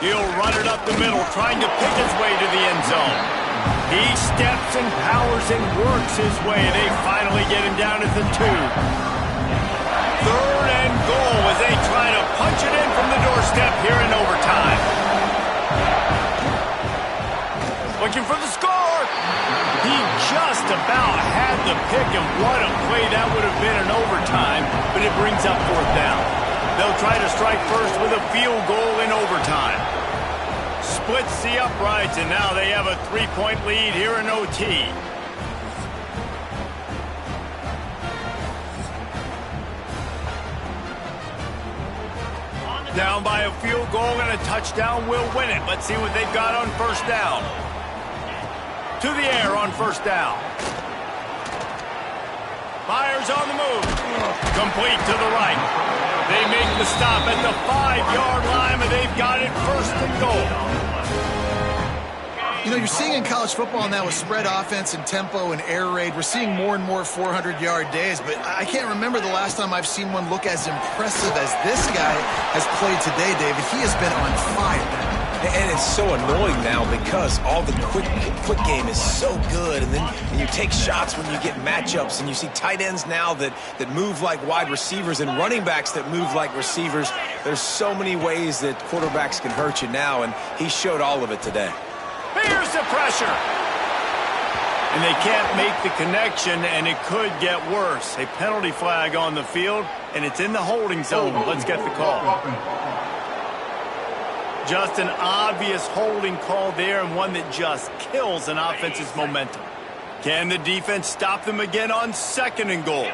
He'll run it up the middle, trying to pick his way to the end zone. He steps and powers and works his way. They finally get him down at the 2. 3rd and goal as they try to punch it in from the doorstep here in overtime. Looking for the score. He just about had the pick, and what a play that would have been in overtime, but it brings up 4th down. They'll try to strike first with a field goal in overtime. Splits the uprights, and now they have a 3-point lead here in OT. Down by a field goal and a touchdown will win it. Let's see what they've got on 1st down. To the air on 1st down. Fires on the move. Complete to the right. They make the stop at the 5-yard line, and they've got it first and goal. You know, you're seeing in college football now with spread offense and tempo and air raid, we're seeing more and more 400-yard days, but I can't remember the last time I've seen one look as impressive as this guy has played today, David. He has been on fire. And it's so annoying now because all the quick game is so good, and then you take shots when you get matchups, and you see tight ends now that move like wide receivers and running backs that move like receivers. There's so many ways that quarterbacks can hurt you now, and he showed all of it today. Here's the pressure. And they can't make the connection, and it could get worse. A penalty flag on the field, and it's in the holding zone. Let's get the call. Just an obvious holding call there, and one that just kills an offense's momentum. Can the defense stop them again on 2nd and goal?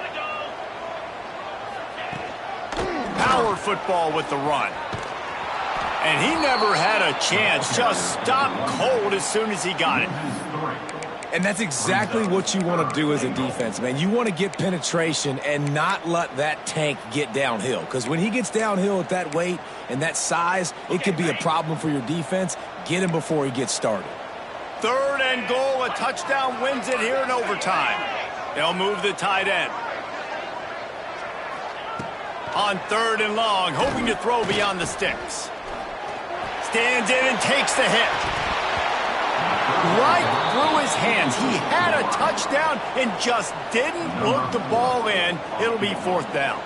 Power football with the run. And he never had a chance. Just stopped cold as soon as he got it. And that's exactly what you want to do as a defense, man. You want to get penetration and not let that tank get downhill. Because when he gets downhill at that weight and that size, it could be a problem for your defense. Get him before he gets started. 3rd and goal. A touchdown wins it here in overtime. They'll move the tight end. On 3rd and long, hoping to throw beyond the sticks. Stands in and takes the hit. Right through his hands. He had a touchdown and just didn't look the ball in. It'll be 4th down.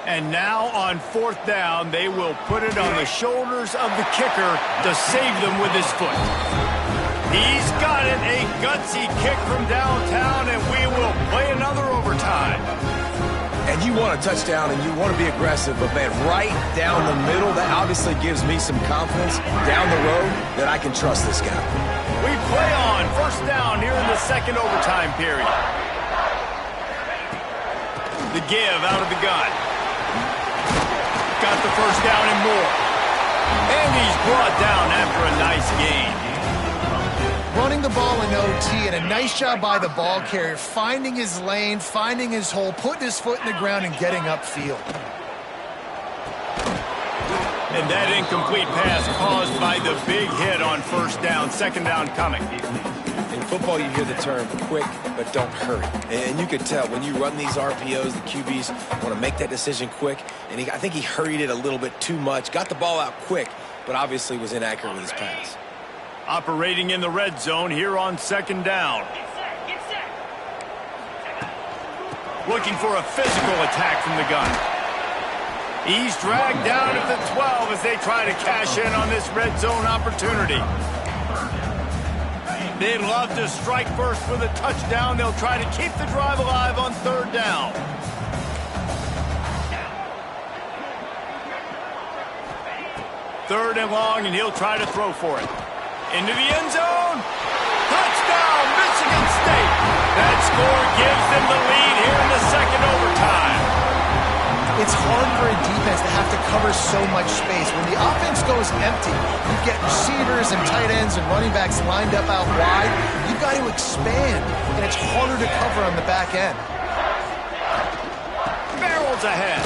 And now on 4th down, they will put it on the shoulders of the kicker to save them with his foot. He's got it. A gutsy kick from downtown, and we will play another overtime. And you want a touchdown, and you want to be aggressive, but, man, right down the middle, that obviously gives me some confidence down the road that I can trust this guy. We play on 1st down here in the 2nd overtime period. The give out of the gun. Got the 1st down and more. And he's brought down after a nice gain. Running the ball in OT, and a nice job by the ball carrier, finding his lane, finding his hole, putting his foot in the ground, and getting upfield. And that incomplete pass caused by the big hit on 1st down, 2nd down coming. In football, you hear the term quick, but don't hurry. And you could tell when you run these RPOs, the QBs want to make that decision quick. And I think he hurried it a little bit too much, got the ball out quick, but obviously was inaccurate with his pass. Operating in the red zone here on 2nd down. Looking for a physical attack from the gun. He's dragged down at the 12 as they try to cash in on this red zone opportunity. They'd love to strike first with a touchdown. They'll try to keep the drive alive on 3rd down. Third and long, and he'll try to throw for it. Into the end zone. Touchdown, Michigan State. That score gives them the lead here in the 2nd overtime. It's hard for a defense to have to cover so much space. When the offense goes empty, you get receivers and tight ends and running backs lined up out wide. You've got to expand, and it's harder to cover on the back end. Barrels ahead.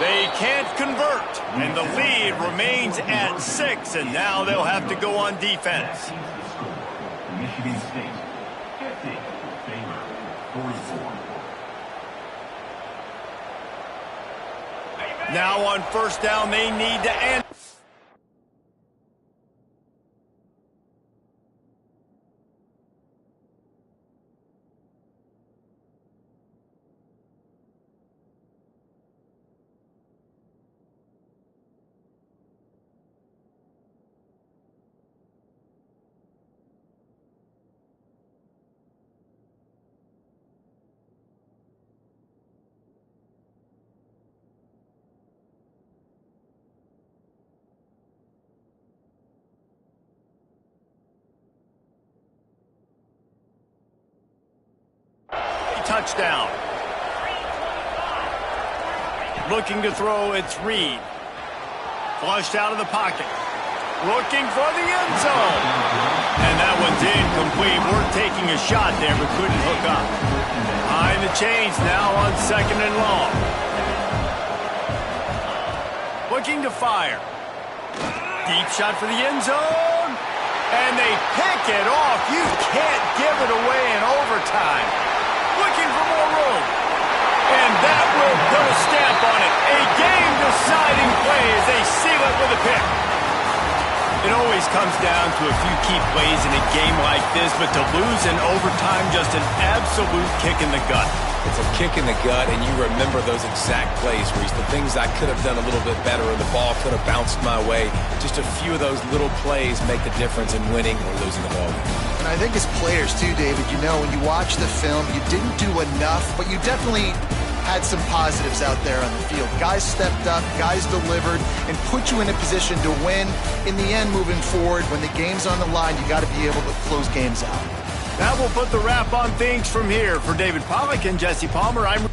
They can't convert, and the lead remains at 6, and now they'll have to go on defense. Michigan State, 50, favor, 44. Now on 1st down, they need to end. Touchdown. Looking to throw, it's Reed. Flushed out of the pocket. Looking for the end zone. And that one's incomplete. We're taking a shot there, but couldn't hook up. Calling the change now on 2nd and long. Looking to fire. Deep shot for the end zone. And they pick it off. You can't give it away in overtime. Looking for more room. And that will put a stamp on it. A game-deciding play as they seal it with a pick. It always comes down to a few key plays in a game like this, but to lose in overtime, just an absolute kick in the gut. It's a kick in the gut, and you remember those exact plays, Reese. The things I could have done a little bit better, or the ball could have bounced my way. Just a few of those little plays make the difference in winning or losing the ball. And I think as players too, David, you know, when you watch the film, you didn't do enough, but you definitely had some positives out there on the field. Guys stepped up, guys delivered, and put you in a position to win. In the end, moving forward, when the game's on the line, you got to be able to close games out. That will put the wrap on things from here. For David Pollack and Jesse Palmer, I'm